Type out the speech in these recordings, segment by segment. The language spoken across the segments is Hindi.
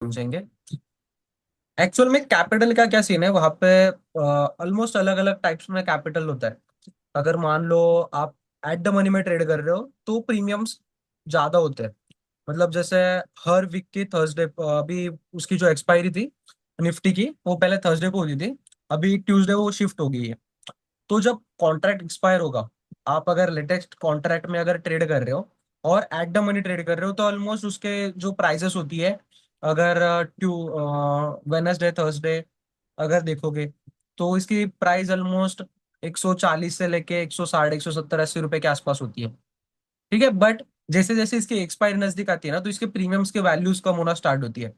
समझेंगे। एक्चुअल में कैपिटल का क्या सीन है वहां पे। ऑलमोस्ट अलग अलग टाइप्स में कैपिटल होता है। अगर मान लो आप एट द मनी में ट्रेड कर रहे हो तो प्रीमियम्स ज्यादा होते हैं। मतलब जैसे हर वीक की थर्सडे, अभी उसकी जो एक्सपायरी थी निफ्टी की वो पहले थर्सडे को होती थी, अभी ट्यूसडे वो शिफ्ट हो गई है। तो जब कॉन्ट्रैक्ट एक्सपायर होगा, आप अगर लेटेस्ट कॉन्ट्रैक्ट में अगर ट्रेड कर रहे हो और एट द मनी ट्रेड कर रहे हो तो ऑलमोस्ट उसके जो प्राइसेस होती है, अगर ट्यू वेनसडे थर्सडे अगर देखोगे तो इसकी प्राइस ऑलमोस्ट 140 से लेके 160 170 80 रुपए के आसपास होती है। ठीक है, बट जैसे जैसे इसकी एक्सपायरी नजदीक आती है ना तो इसके प्रीमियम्स के वैल्यूज कम होना स्टार्ट होती है।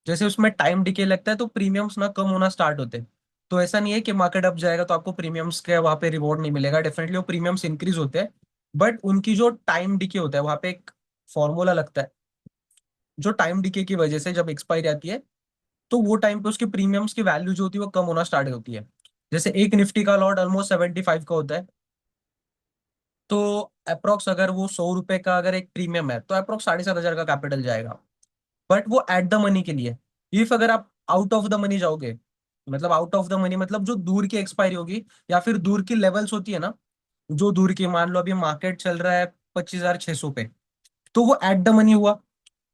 जैसे उसमें टाइम डिके लगता है तो प्रीमियम्स ना कम होना स्टार्ट होते हैं। तो ऐसा नहीं है कि मार्केट अप जाएगा तो आपको प्रीमियम्स के वहां पे रिवॉर्ड नहीं मिलेगा, डेफिनेटली वो प्रीमियम्स इंक्रीज होते हैं। बट उनकी जो टाइम डिके होता है वहां पे एक फॉर्मूला लगता है, जो टाइम डिके की वजह से जब एक्सपायरी आती है तो वो टाइम पे उसके प्रीमियम्स की वैल्यू जो होती है वो कम होना स्टार्ट होती है। जैसे एक निफ्टी का लॉट ऑलमोस्ट 75 का होता है, तो अप्रोक्स अगर वो 100 रुपए का अगर एक प्रीमियम है तो अप्रोक्स 7,500 का कैपिटल जाएगा। बट वो एट द मनी के लिए। इफ अगर आप आउट ऑफ द मनी जाओगे, मतलब आउट ऑफ द मनी मतलब जो दूर की एक्सपायरी होगी या फिर दूर की लेवल्स होती है ना, जो दूर की मान लो अभी मार्केट चल रहा है 25,600 पे, तो वो एट द मनी हुआ।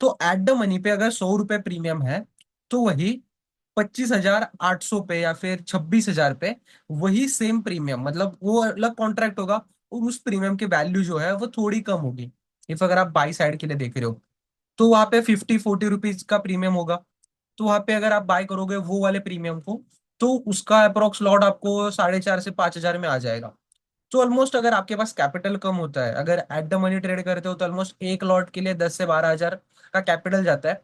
तो एट द मनी पे अगर 100 रुपए प्रीमियम है तो वही 25,800 पे या फिर 26,000 पे वही सेम प्रीमियम, मतलब वो अलग कॉन्ट्रैक्ट होगा और उस प्रीमियम की वैल्यू जो है वो थोड़ी कम होगी। इफ अगर आप बाई साइड के लिए देख रहे हो तो वहां पे 50 40 रुपीज का प्रीमियम होगा। तो वहां पे अगर आप बाय करोगे वो वाले प्रीमियम को तो उसका अप्रोक्स लॉट आपको 4,500 से 5,000 में आ जाएगा। तो ऑलमोस्ट अगर आपके पास कैपिटल कम होता है, अगर एट द मनी ट्रेड करते हो तो ऑलमोस्ट एक लॉट के लिए 10 से 12 हजार का कैपिटल जाता है।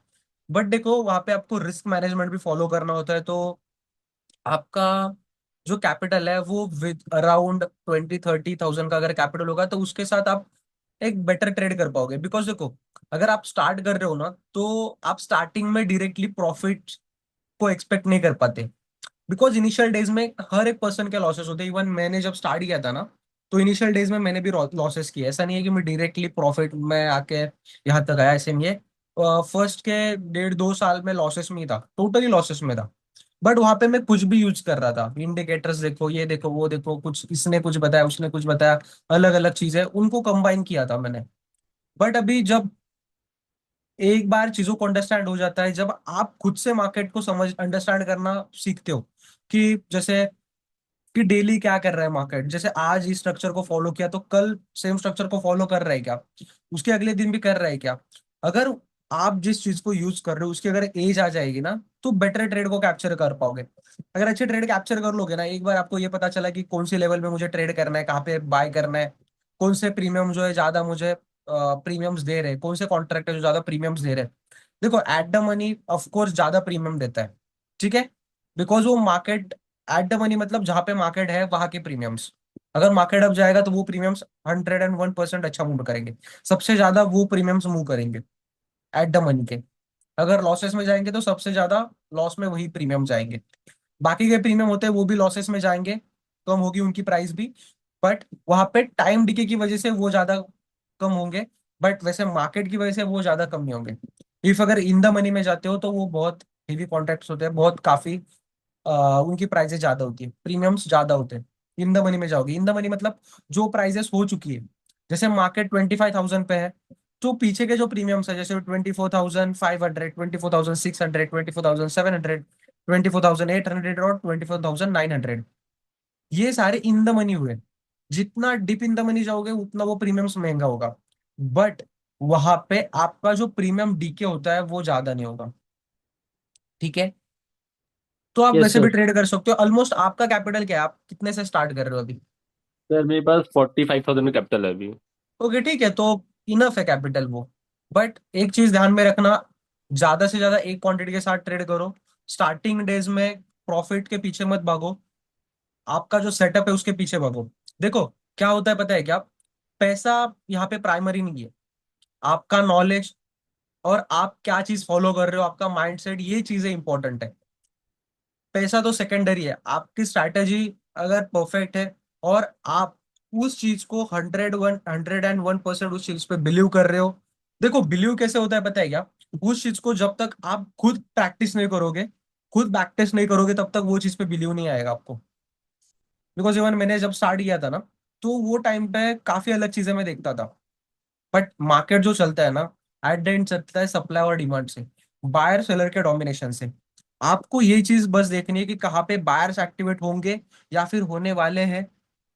बट देखो वहां पे आपको रिस्क मैनेजमेंट भी फॉलो करना होता है, तो आपका जो कैपिटल है वो विद अराउंड 20 30 थाउजेंड का अगर कैपिटल होगा तो उसके साथ आप एक बेटर ट्रेड कर पाओगे। बिकॉज देखो, अगर आप स्टार्ट कर रहे हो ना तो आप स्टार्टिंग में डायरेक्टली प्रॉफिट को एक्सपेक्ट नहीं कर पाते। बिकॉज इनिशियल डेज में हर एक पर्सन के लॉसेस होते हैं। इवन मैंने जब स्टार्ट किया था ना तो इनिशियल डेज में मैंने भी लॉसेस किए। ऐसा नहीं है कि मैं डायरेक्टली प्रॉफिट में आके यहाँ तक आया, ऐसे नहीं है। फर्स्ट के 1.5 2 साल में लॉसेस में ही था, टोटली लॉसेस में था। बट वहां पे मैं कुछ भी यूज कर रहा था, इंडिकेटर्स देखो, ये देखो, वो देखो, कुछ इसने कुछ बताया, उसने कुछ बताया, अलग अलग चीजें उनको कंबाइन किया था मैंने। बट अभी जब एक बार चीजों को अंडरस्टैंड हो जाता है, जब आप खुद से मार्केट को समझ अंडरस्टैंड करना सीखते हो कि जैसे कि डेली क्या कर रहा है मार्केट, जैसे आज इस स्ट्रक्चर को फॉलो किया तो कल सेम स्ट्रक्चर को फॉलो कर रहा है क्या, उसके अगले दिन भी कर रहा है क्या। अगर आप जिस चीज को यूज कर रहे हो उसकी अगर एज आ जाएगी ना तो बेटर ट्रेड को कैप्चर कर पाओगे। अगर अच्छे ट्रेड कैप्चर कर लोगे ना, एक बार आपको ये पता चला कि कौन सी लेवल में मुझे ट्रेड करना है, कहाँ पे बाय करना है, कौन से प्रीमियम जो है ज्यादा मुझे प्रीमियम्स दे रहे हैं, कौन से कॉन्ट्रैक्ट है जो ज्यादा प्रीमियम्स दे रहे हैं। देखो at the money of course ज्यादा प्रीमियम देता है, ठीक है, बिकॉज वो मार्केट, एट द मनी मतलब जहां पे मार्केट है वहां के प्रीमियम्स, अगर मार्केट अप जाएगा तो वो प्रीमियम्स 101% अच्छा मूव करेंगे, सबसे ज्यादा वो प्रीमियम्स मूव करेंगे एट द मनी के। अगर लॉसेस में जाएंगे तो सबसे ज्यादा लॉस में वही प्रीमियम जाएंगे। बाकी के प्रीमियम होते हैं वो भी लॉसेस में जाएंगे, कम होगी उनकी प्राइस भी। बट वहां पे टाइम डिके की वजह से वो ज्यादा कम होंगे, बट वैसे मार्केट की वजह से वो ज्यादा कम नहीं होंगे। इफ अगर इन द मनी में जाते हो तो वो बहुत हेवी कॉन्ट्रैक्ट्स होते हैं, बहुत काफी उनकी प्राइसेस ज्यादा होती है, प्रीमियम्स ज्यादा होते हैं। इन द मनी में जाओगे, इन द मनी मतलब जो प्राइसेस हो चुकी है, जैसे मार्केट 25,000 पे है तो पीछे के जो प्रीमियम्स है जैसे 24,500 24,600 24,700 24,800 और 24,900, ये सारे इन द मनी हुए। जितना डिप इन द मनी जाओगे उतना वो प्रीमियम्स महंगा होगा। बट वहां पे आपका जो प्रीमियम डीके होता है वो ज्यादा नहीं होगा। ठीक है, तो आप यस वैसे भी सर। ट्रेड कर सकते हो। ऑलमोस्ट आपका कैपिटल क्या है, आप कितने से स्टार्ट कर रहे हो अभी। सर मेरे पास 45,000 में कैपिटल है अभी। ओके ठीक है, तो इनफ है कैपिटल वो। बट एक चीज ध्यान में रखना, ज्यादा से ज्यादा एक क्वांटिटी के साथ ट्रेड करो। स्टार्टिंग डेज में प्रॉफिट के पीछे मत भागो, आपका जो सेटअप है उसके पीछे भागो। देखो क्या होता है पता है क्या, पैसा यहाँ पे प्राइमरी नहीं है, आपका नॉलेज और आप क्या चीज फॉलो कर रहे हो, आपका माइंडसेट, ये चीजें इंपॉर्टेंट है। पैसा तो सेकेंडरी है, आपकी स्ट्रैटेजी अगर परफेक्ट है और आप उस चीज को 101% उस चीज पे बिलीव कर रहे हो। देखो बिलीव कैसे होता है पता है क्या, उस चीज को जब तक आप खुद प्रैक्टिस नहीं करोगे, खुद बैक टेस्ट नहीं करोगे, तब तक वो चीज पे बिलीव नहीं आएगा आपको। बिकॉज इवन मैंने जब स्टार्ट किया था ना, तो वो टाइम पे काफी अलग चीजें मैं देखता था। बट मार्केट जो चलता है ना, एट द एंड चलता है सप्लाई और डिमांड से, बायर सेलर के डोमिनेशन से। आपको यही चीज बस देखनी है कि कहाँ पे बायर्स एक्टिवेट होंगे या फिर होने वाले हैं,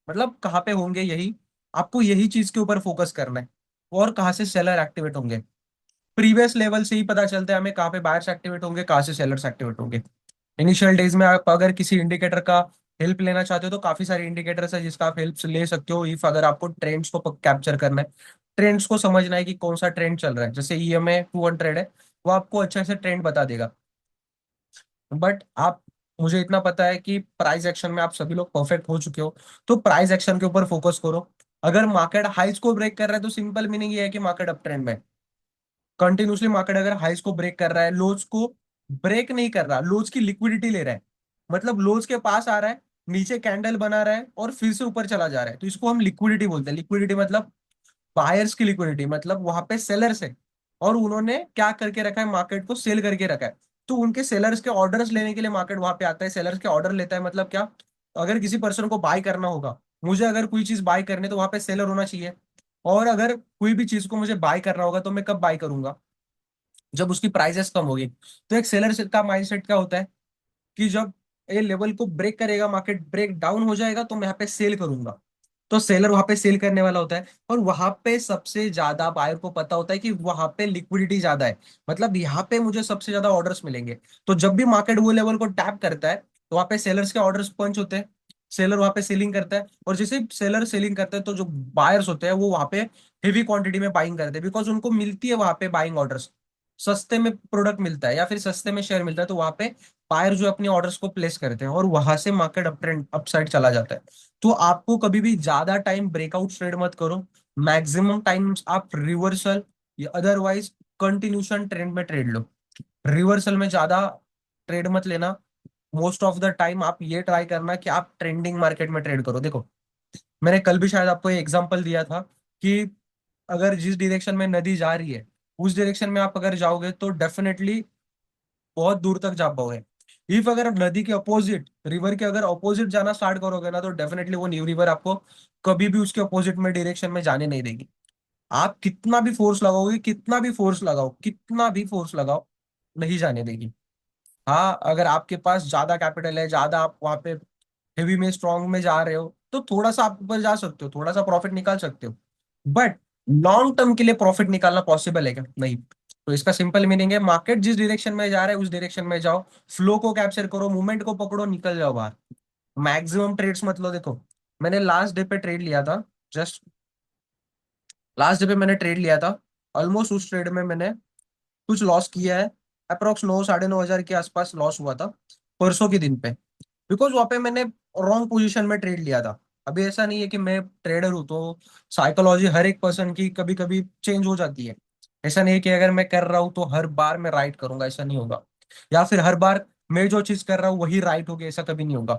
मतलब कहाँ पे होंगे, यही आपको यही चीज के ऊपर फोकस करना है। और कहाँ से सेलर एक्टिवेट होंगे, प्रीवियस लेवल से ही पता चलता है हमें कहाँ पे बायर्स एक्टिवेट होंगे, कहाँ से सेलर्स एक्टिवेट होंगे। इनिशियल डेज में आप अगर किसी इंडिकेटर का हेल्प लेना चाहते हो तो काफी सारे इंडिकेटर्स है जिसका आप हेल्प ले सकते हो, इफ अगर आपको ट्रेंड्स को कैप्चर करना है, ट्रेंड्स को समझना है कि कौन सा ट्रेंड चल रहा है। जैसे ईएमए 200 है, वो आपको अच्छे से ट्रेंड बता देगा। बट आप, मुझे इतना पता है कि प्राइस एक्शन में आप सभी लोग परफेक्ट हो चुके हो, तो प्राइस एक्शन के ऊपर फोकस करो। अगर मार्केट हाइस को ब्रेक कर रहा है तो सिंपल मीनिंग ये है कि मार्केट अप ट्रेंड में है। कंटिन्यूसली मार्केट अगर हाइस को ब्रेक कर रहा है, लोज को ब्रेक नहीं कर रहा, लोज की लिक्विडिटी ले रहा है, मतलब लोज के पास आ रहा है, नीचे कैंडल बना रहा है और फिर से ऊपर चला जा रहा है, तो इसको हम लिक्विडिटी बोलते हैं। लिक्विडिटी मतलब बायर्स की लिक्विडिटी, मतलब वहां पे सेलर्स है और उन्होंने क्या करके रखा है, मार्केट को सेल करके रखा है। तो उनके सेलर्स के ऑर्डर्स लेने के लिए मार्केट वहां पे आता है, सेलर्स के ऑर्डर लेता है। मतलब क्या, अगर किसी पर्सन को बाय करना होगा, मुझे अगर कोई चीज बाय करनी है तो वहां पे सेलर होना चाहिए। और अगर कोई भी चीज को मुझे बाय करना होगा तो मैं कब बाय करूंगा, जब उसकी प्राइसेस कम होगी। तो एक सेलर का माइंडसेट क्या होता है कि जब ये लेवल को ब्रेक करेगा, मार्केट ब्रेक डाउन हो जाएगा, तो मैं यहाँ पे सेल करूंगा। तो सेलर वहां पे सेल करने वाला होता है, और वहां पे सबसे ज्यादा बायर को पता होता है कि वहां पे लिक्विडिटी ज्यादा है, मतलब यहाँ पे मुझे सबसे ज्यादा ऑर्डर्स मिलेंगे। तो जब भी मार्केट वो लेवल को टैप करता है, तो वहां पे सेलर्स के ऑर्डर्स पंच होते हैं, सेलर वहां पे सेलिंग करता है, और जैसे सेलर सेलिंग करता है तो जो बायर्स होते हैं वो वहां पे हेवी क्वांटिटी में बाइंग करते हैं, बिकॉज उनको मिलती है वहां पे बाइंग ऑर्डर्स। सस्ते में प्रोडक्ट मिलता है या फिर सस्ते में शेयर मिलता है, तो वहां पे बायर जो अपने ऑर्डर्स को प्लेस करते हैं, और वहां से market up trend up side चला जाता है। तो आपको कभी भी ज्यादा टाइम ब्रेकआउट ट्रेड मत करो, मैक्सिमम टाइम्स आप रिवर्सल या अदरवाइज कंटिन्यूशन ट्रेंड में ट्रेड लो। रिवर्सल में ज्यादा ट्रेड मत लेना। मोस्ट ऑफ द टाइम आप ये ट्राई करना कि आप ट्रेंडिंग मार्केट में ट्रेड करो। देखो, मैंने कल भी शायद आपको एग्जांपल दिया था कि अगर जिस डायरेक्शन में नदी जा रही है, उस डायरेक्शन में आप अगर जाओगे तो डेफिनेटली बहुत दूर तक जा पाओगे। इफ अगर नदी के अपोजिट, रिवर के अगर अपोजिट जाना स्टार्ट करोगे ना, तो डेफिनेटली वो न्यू रिवर आपको कभी भी उसके अपोजिट में डायरेक्शन में जाने नहीं देगी। आप कितना भी फोर्स लगाओगे, कितना भी फोर्स लगाओ, कितना भी फोर्स लगाओ, नहीं जाने देगी। हाँ, अगर आपके पास ज्यादा कैपिटल है, ज्यादा आप वहां पे हेवी में स्ट्रांग में जा रहे हो, तो थोड़ा सा आप ऊपर जा सकते हो, थोड़ा सा प्रॉफिट निकाल सकते हो। बट लॉन्ग टर्म के लिए प्रॉफिट निकालना पॉसिबल है क्या? नहीं। तो इसका सिंपल मीनिंग है, मार्केट जिस डायरेक्शन में जा रहा है उस डायरेक्शन में जाओ, फ्लो को कैप्चर करो, मूवमेंट को पकड़ो, निकल जाओ बाहर। मैक्सिमम ट्रेड्स मत लो। देखो, मैंने लास्ट डे पे ट्रेड लिया था, जस्ट लास्ट डे पे मैंने ट्रेड लिया था। ऑलमोस्ट उस ट्रेड में मैंने कुछ लॉस किया है, अप्रोक्स 9 साढ़े 9 हजार के आसपास लॉस हुआ था परसों के दिन पे। बिकॉज वहां पे मैंने रॉन्ग पोजीशन में ट्रेड लिया था। अभी ऐसा नहीं है कि मैं ट्रेडर हूं तो साइकोलॉजी हर एक पर्सन की कभी कभी चेंज हो जाती है। ऐसा नहीं है कि अगर मैं कर रहा हूँ तो हर बार मैं राइट करूंगा, ऐसा नहीं होगा। या फिर हर बार मैं जो चीज कर रहा हूँ वही राइट होगी, ऐसा कभी नहीं होगा।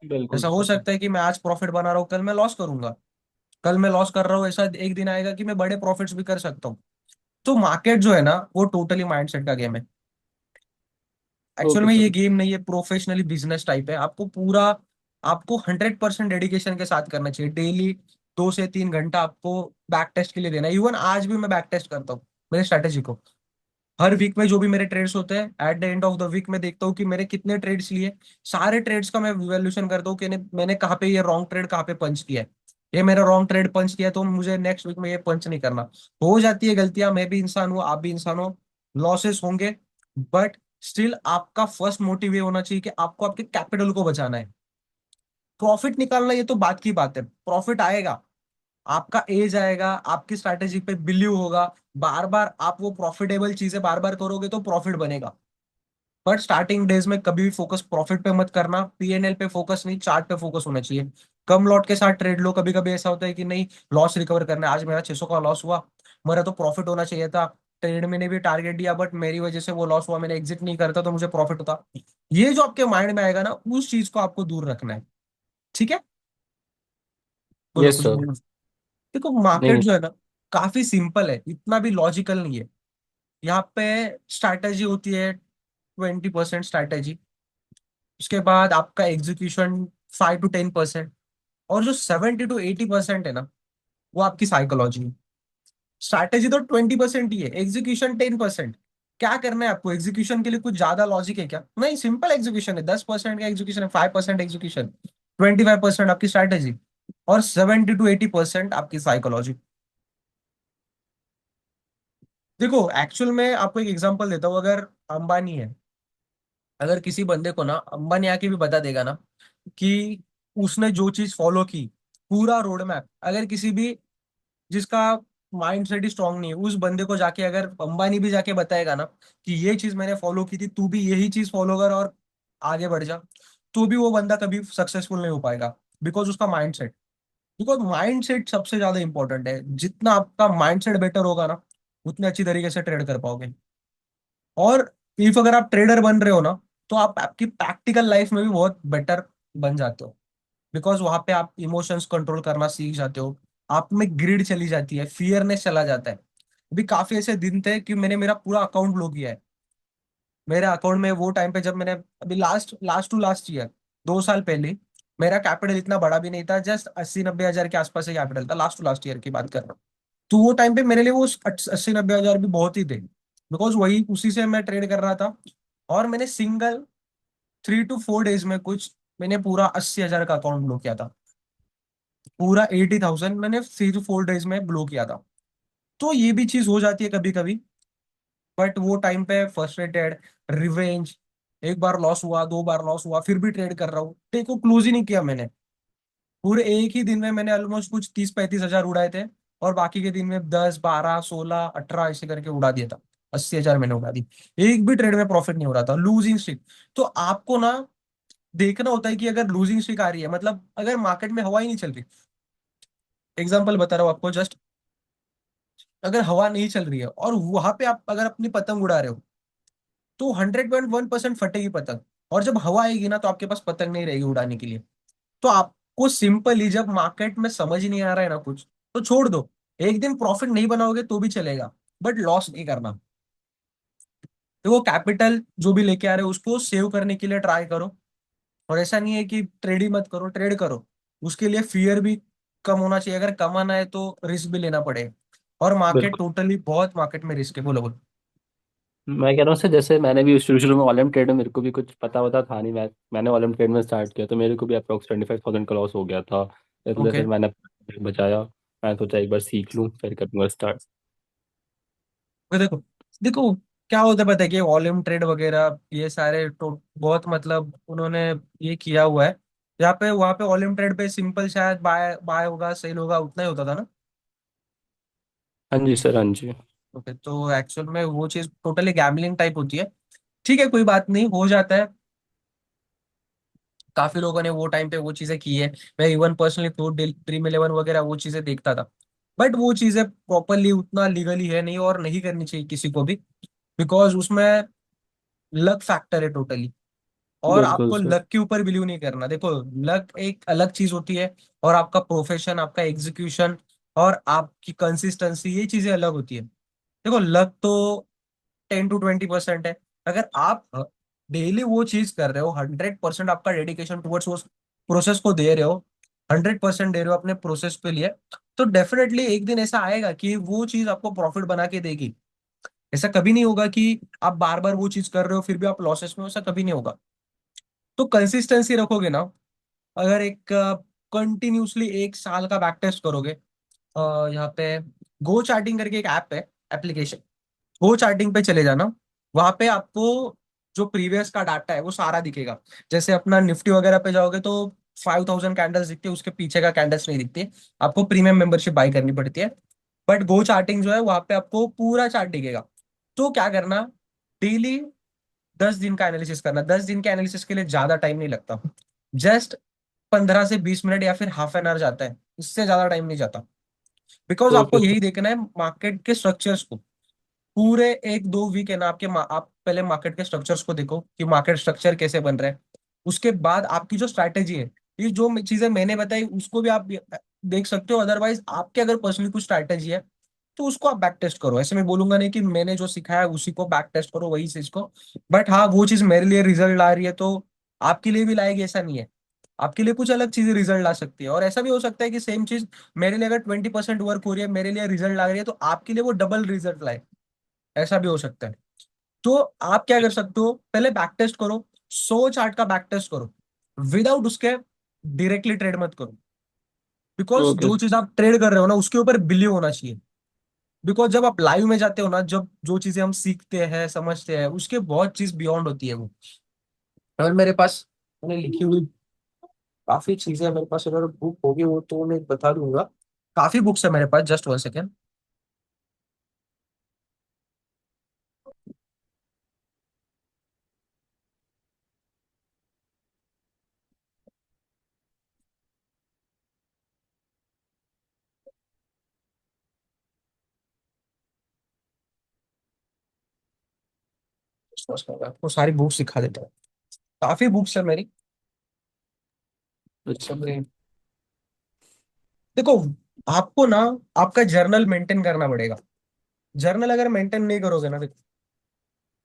बिल्कुल ऐसा हो सही। सकता है कि मैं आज प्रॉफिट बना रहा हूँ, कल मैं लॉस करूंगा। कल मैं लॉस कर रहा हूँ, ऐसा एक दिन आएगा कि मैं बड़े प्रॉफिट्स भी कर सकता हूँ। तो मार्केट जो है ना, वो टोटली माइंडसेट का गेम है। एक्चुअल ओके में ये सर। गेम नहीं है, प्रोफेशनली बिजनेस टाइप है। आपको पूरा, आपको 100% डेडिकेशन के साथ करना चाहिए। डेली 2 से 3 घंटा आपको बैक टेस्ट के लिए देना है। इवन आज भी मैं बैक टेस्ट करता हूँ मेरे स्ट्रेटेजी को। हर वीक में जो भी मेरे ट्रेड्स होते हैं, at the end of the week मैं देखता हूँ कि मेरे कितने ट्रेड्स लिए। सारे ट्रेड्स का मैं वैल्यूएशन करता हूँ कि मैंने कहाँ पे ये रॉन्ग ट्रेड कहाँ पे पंच किया है। ये मेरा रॉन्ग ट्रेड पंच किया है, तो मुझे नेक्स्ट वीक में ये पंच नहीं करना। हो जाती है गलतियां, मैं भी इंसान हूँ, आप भी इंसान हो, लॉसेस होंगे। बट स्टिल आपका फर्स्ट मोटिव ये होना चाहिए कि आपको आपके कैपिटल को बचाना है। प्रॉफिट निकालना ये तो बात की बात है, प्रॉफिट आएगा, आपका एज आएगा, आपकी स्ट्रैटेजी पे बिलीव होगा, बार बार आप वो प्रॉफिटेबल चीजें बार बार करोगे तो प्रॉफिट बनेगा। बट स्टार्टिंग डेज में कभी भी फोकस प्रॉफिट पे मत करना, पीएनएल पे फोकस नहीं, चार्ट पे फोकस होना चाहिए। कम लॉट के साथ ट्रेड लो। कभी कभी ऐसा होता है कि नहीं, लॉस रिकवर करना है, आज मेरा 600 का लॉस हुआ, मेरा तो प्रॉफिट होना चाहिए था। ट्रेड मैंने भी टारगेट दिया बट मेरी वजह से वो लॉस हुआ, मैंने एग्जिट नहीं करता तो मुझे प्रॉफिट होता। ये जो आपके माइंड में आएगा ना, उस चीज को आपको दूर रखना है। ठीक है, बोलो यस कुछ सर। बोलो। देखो, नहीं मार्केट नहीं। जो है ना, काफी सिंपल है, इतना भी लॉजिकल नहीं है। यहाँ पे स्ट्रैटेजी होती है 20% स्ट्रैटेजी। उसके बाद आपका एग्जीक्यूशन 5 to 10%। और जो 70 to 80% है ना, वो आपकी साइकोलॉजी है। स्ट्रैटेजी तो 20% ही है, एग्जीक्यूशन 10%। क्या करना है आपको एग्जीक्यूशन के लिए? कुछ ज्यादा लॉजिक है क्या? नहीं, सिंपल एग्जीक्यूशन है। 10% का एग्जीक्यूशन है, 5% एग्जीक्यूशन, 25% आपकी स्ट्रैटेजी, और 70 to 80% आपकी साइकोलॉजी। देखो एक्चुअल में आपको एक एग्जांपल देता हूँ। अगर अंबानी है, अगर किसी बंदे को ना अंबानी आके भी बता देगा ना कि उसने जो चीज फॉलो की, पूरा रोड मैप, अगर किसी भी जिसका माइंड सेट ही स्ट्रांग नहीं है, उस बंदे को जाके अगर अंबानी भी जाके बताएगा ना कि ये चीज मैंने फॉलो की थी, तू भी यही चीज फॉलो कर और आगे बढ़ जा, तो भी वो बंदा कभी सक्सेसफुल नहीं हो पाएगा। बिकॉज उसका mind set, because mind set सबसे ज्यादा इंपॉर्टेंट है। जितना आपका माइंड सेट बेटर होगा ना, उतने अच्छी तरीके से ट्रेड कर पाओगे। और इफ अगर आप ट्रेडर बन रहे हो ना, तो आप आपकी प्रैक्टिकल लाइफ में भी बहुत बेटर बन जाते हो। बिकॉज वहां पे आप इमोशंस कंट्रोल करना सीख जाते हो, आप में ग्रिड चली जाती है, फियरनेस चला जाता है। अभी काफी ऐसे दिन थे कि मैंने मेरा पूरा अकाउंट लो किया है। मेरे अकाउंट में वो टाइम पे जब मैंने, अभी last last to last year, 2 साल पहले, मेरा कैपिटल इतना बड़ा भी नहीं था, जस्ट 80-90 हजार के आसपास ही कैपिटल था। लास्ट टू लास्ट ईयर की बात कर रहा हूँ। तो वो टाइम पे मेरे लिए वो 80-90 हजार भी बहुत ही थे, बिकॉज वही उसी से मैं ट्रेड कर रहा था। और मैंने सिंगल 3 to 4 डेज में कुछ, मैंने पूरा 80 हजार का अकाउंट ब्लॉक किया था। पूरा 80,000 मैंने 3 to 4 डेज में ब्लो किया था। तो ये भी चीज हो जाती है कभी कभी। बट वो टाइम पे फ्रस्ट्रेटेड, रिवेंज, एक बार लॉस हुआ, 2 बार लॉस हुआ, फिर भी ट्रेड कर रहा हूँ, टेक को क्लोज ही नहीं किया मैंने। पूरे एक ही दिन में मैंने ऑलमोस्ट कुछ 30-35 हजार उड़ाए थे, और बाकी के दिन में 10, 12, 16, 18 ऐसे करके उड़ा दिया था। 80 हजार मैंने उड़ा दी। एक भी ट्रेड में प्रॉफिट नहीं हो रहा था, लूजिंग स्ट्रीक। तो आपको ना देखना होता है कि अगर लूजिंग स्ट्रीक आ रही है, मतलब अगर मार्केट में हवा ही नहीं चल रही, एग्जाम्पल बता रहा हूँ आपको जस्ट, अगर हवा नहीं चल रही है और वहां पे आप अगर अपनी पतंग उड़ा रहे हो, तो 100.1% फटेगी पतंग। और जब हवा आएगी ना, तो आपके पास पतंग नहीं रहेगी उड़ाने के लिए। तो आपको सिंपली, जब मार्केट में समझ ही नहीं आ रहा है ना कुछ, तो छोड़ दो। एक दिन प्रॉफिट नहीं बनाओगे तो भी चलेगा, बट लॉस नहीं करना। देखो कैपिटल जो भी लेके आ रहे हो उसको सेव करने के लिए ट्राई करो। और ऐसा नहीं है कि ट्रेड ही मत करो, ट्रेड करो। उसके लिए फियर भी कम होना चाहिए। अगर कमाना है तो रिस्क भी लेना पड़ेगा। और मार्केट बिल्कुल। टोटली, बहुत मार्केट में रिस्क है। बोलो बोलो। मैं कह रहा हूँ सर, जैसे मैंने भी शुरू शुरू में वॉल्यूम ट्रेड में मेरे को भी कुछ पता वता था नहीं। मैंने वॉल्यूम ट्रेड में स्टार्ट किया तो मेरे को भी अप्रोक्स 25,000 का लॉस हो गया था। इसलिए ओके। फिर मैंने बचाया। मैं सोचा एक बार सीख लूँ फिर करूँगा स्टार्ट। देखो देखो, क्या होता है पता है कि वॉल्यूम ट्रेड वगैरह ये सारे तो बहुत, मतलब उन्होंने ये किया हुआ है। यहाँ पे वहां पे वॉल्यूम ट्रेड पे सिंपल शायद बाय बाय होगा, सेल होगा, उतना ही होता था ना। हाँ जी सर, हाँ जी। ओके, तो एक्चुअल में वो चीज टोटली गैम्बलिंग टाइप होती है। ठीक है, कोई बात नहीं, हो जाता है। काफी लोगों ने वो टाइम पे वो चीजें की है। मैं इवन पर्सनली तो ड्रीम 11 वगैरह वो चीजें देखता था। बट वो चीजें प्रॉपरली उतना लीगली है नहीं, और नहीं करनी चाहिए किसी को भी। बिकॉज उसमें लक फैक्टर है टोटली। और बिल्कुल आपको सर। लक के ऊपर बिलीव नहीं करना। देखो, लक एक अलग चीज होती है, और आपका प्रोफेशन, आपका एग्जीक्यूशन और आपकी कंसिस्टेंसी, ये चीजें अलग होती है। देखो लक तो 10 to 20% है। अगर आप डेली वो चीज कर रहे हो, 100% आपका डेडिकेशन टुवर्ड्स उस प्रोसेस को दे रहे हो, 100% दे रहे हो अपने प्रोसेस के लिए, तो डेफिनेटली एक दिन ऐसा आएगा कि वो चीज आपको प्रॉफिट बना के देगी। ऐसा कभी नहीं होगा कि आप बार बार वो चीज कर रहे हो फिर भी आप लॉसेस में हो, ऐसा कभी नहीं होगा। तो कंसिस्टेंसी रखोगे ना। अगर एक कंटिन्यूसली 1 साल का बैक टेस्ट करोगे, यहाँ पे गो चार्टिंग करके एक ऐप है, एप्लीकेशन, गो चार्टिंग पे चले जाना। वहां पे आपको जो प्रीवियस का डाटा है वो सारा दिखेगा। जैसे अपना निफ्टी वगैरह पे जाओगे तो 5,000 कैंडल्स दिखती है, उसके पीछे का कैंडल्स नहीं दिखती। आपको प्रीमियम मेंबरशिप बाई करनी पड़ती है। बट गो चार्टिंग जो है, वहां पे आपको पूरा चार्ट दिखेगा। तो क्या करना, डेली 10 दिन का एनालिसिस करना। 10 दिन के एनालिसिस के लिए ज्यादा टाइम नहीं लगता, जस्ट 15 से 20 मिनट या फिर हाफ एन आवर जाता है, इससे ज्यादा टाइम नहीं जाता। बिकॉज तो आपको फिर यही देखना है मार्केट के स्ट्रक्चर्स को। पूरे 1-2 वीक है ना आपके, आप पहले मार्केट के स्ट्रक्चर्स को देखो कि मार्केट स्ट्रक्चर कैसे बन रहे हैं। उसके बाद आपकी जो स्ट्रैटेजी है, ये जो चीजें मैंने बताई उसको भी आप देख सकते हो। अदरवाइज आपके अगर पर्सनली कुछ स्ट्रैटेजी है, तो उसको आप बैक टेस्ट करो। ऐसे मैं बोलूंगा नहीं कि मैंने जो सिखाया है उसी को बैक टेस्ट करो वही चीज को, बट हाँ वो चीज मेरे लिए रिजल्ट ला रही है तो आपके लिए भी लाएगी, ऐसा नहीं है। आपके लिए कुछ अलग चीजें रिजल्ट ला सकती है, और ऐसा भी हो सकता है कि सेम चीज मेरे लिए अगर 20% वर्क हो रही है, मेरे लिए रिजल्ट ला रही है, तो आपके लिए वो डबल रिजल्ट लाए, ऐसा भी हो सकता है। तो आप क्या कर सकते हो, पहले बैक टेस्ट करो, 100 चार्ट का बैक टेस्ट करो, विदाउट उसके डायरेक्टली ट्रेड मत करो। Because okay. जो चीज आप ट्रेड कर रहे हो ना उसके ऊपर बिलीव होना चाहिए। बिकॉज जब आप लाइव में जाते हो ना, जब जो चीजें हम सीखते हैं समझते हैं उसके बहुत चीज बियॉन्ड होती है वो। अगर मेरे पास मैंने लिखी हुई काफी चीजें मेरे पास, अगर बुक होगी वो तो मैं बता दूंगा। काफी बुक्स है मेरे पास, जस्ट 1 सेकेंड। आपको सारी बुक्स दिखा देता हूँ, काफी बुक्स है मेरी। अच्छा। सब देखो, आपको ना आपका जर्नल मेंटेन करना पड़ेगा। जर्नल अगर मेंटेन नहीं करोगे ना, देखो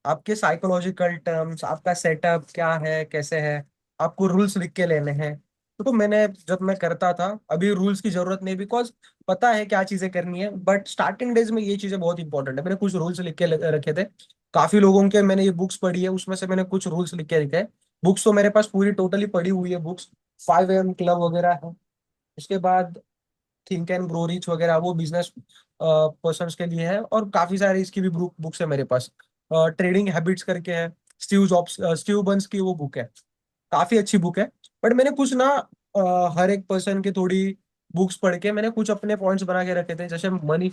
आपके साइकोलॉजिकल टर्म्स, आपका सेटअप क्या है कैसे है, आपको रूल्स लिख के लेने हैं। तो मैंने जब मैं करता था, अभी रूल्स की जरूरत नहीं, बिकॉज पता है क्या चीजें करनी है, बट स्टार्टिंग डेज में ये चीजें बहुत इंपॉर्टेंट है। मैंने कुछ रूल्स लिख के रखे थे, काफी लोगों के मैंने ये बुक्स पढ़ी है, उसमें से मैंने कुछ रूल्स लिख के रखे हैं। बुक्स तो मेरे पास पूरी टोटली पढ़ी हुई है बुक्स, 5 AM क्लब वगैरह है। उसके बाद थिंक एंड ग्रो रिच वगैरह वो बिजनेस पर्सन्स के लिए है, और काफी सारी इसकी भी बुक्स है मेरे पास। ट्रेडिंग हैबिट्स करके है, स्टीव जॉब्स स्टीव बंस की वो बुक है, काफी अच्छी बुक है। बट मैंने कुछ ना हर एक पर्सन की थोड़ी बुक्स पढ़ के मैंने कुछ अपने पॉइंट्स बना के रखे थे। जैसे money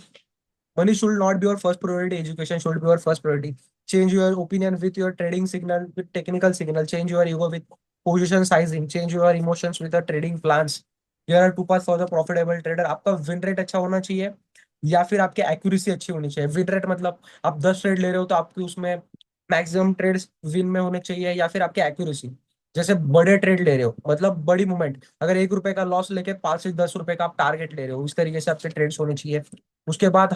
money should not be your first priority, education should be your first priority, change your opinion with your trading signal with technical signal, change your ego with position sizing, change your emotions with trading plans, there are two path for the profitable trader. आपका विन रेट अच्छा होना चाहिए, या फिर आपकी एक्यूरेसी अच्छी होनी चाहिए। विन रेट मतलब आप 10 ट्रेड ले रहे हो तो आपकी उसमें मैक्सिमम ट्रेड्स विन में होने चाहिए, या फिर आपकी एक्यूरेसी, जैसे बड़े ट्रेड ले रहे हो मतलब बड़ी मूवमेंट, अगर 1 रुपए का लॉस लेके 5 से 10 रुपए का आप टारगेट ले रहे हो, इस तरीके से आपके ट्रेड्स होने चाहिए। उसके बाद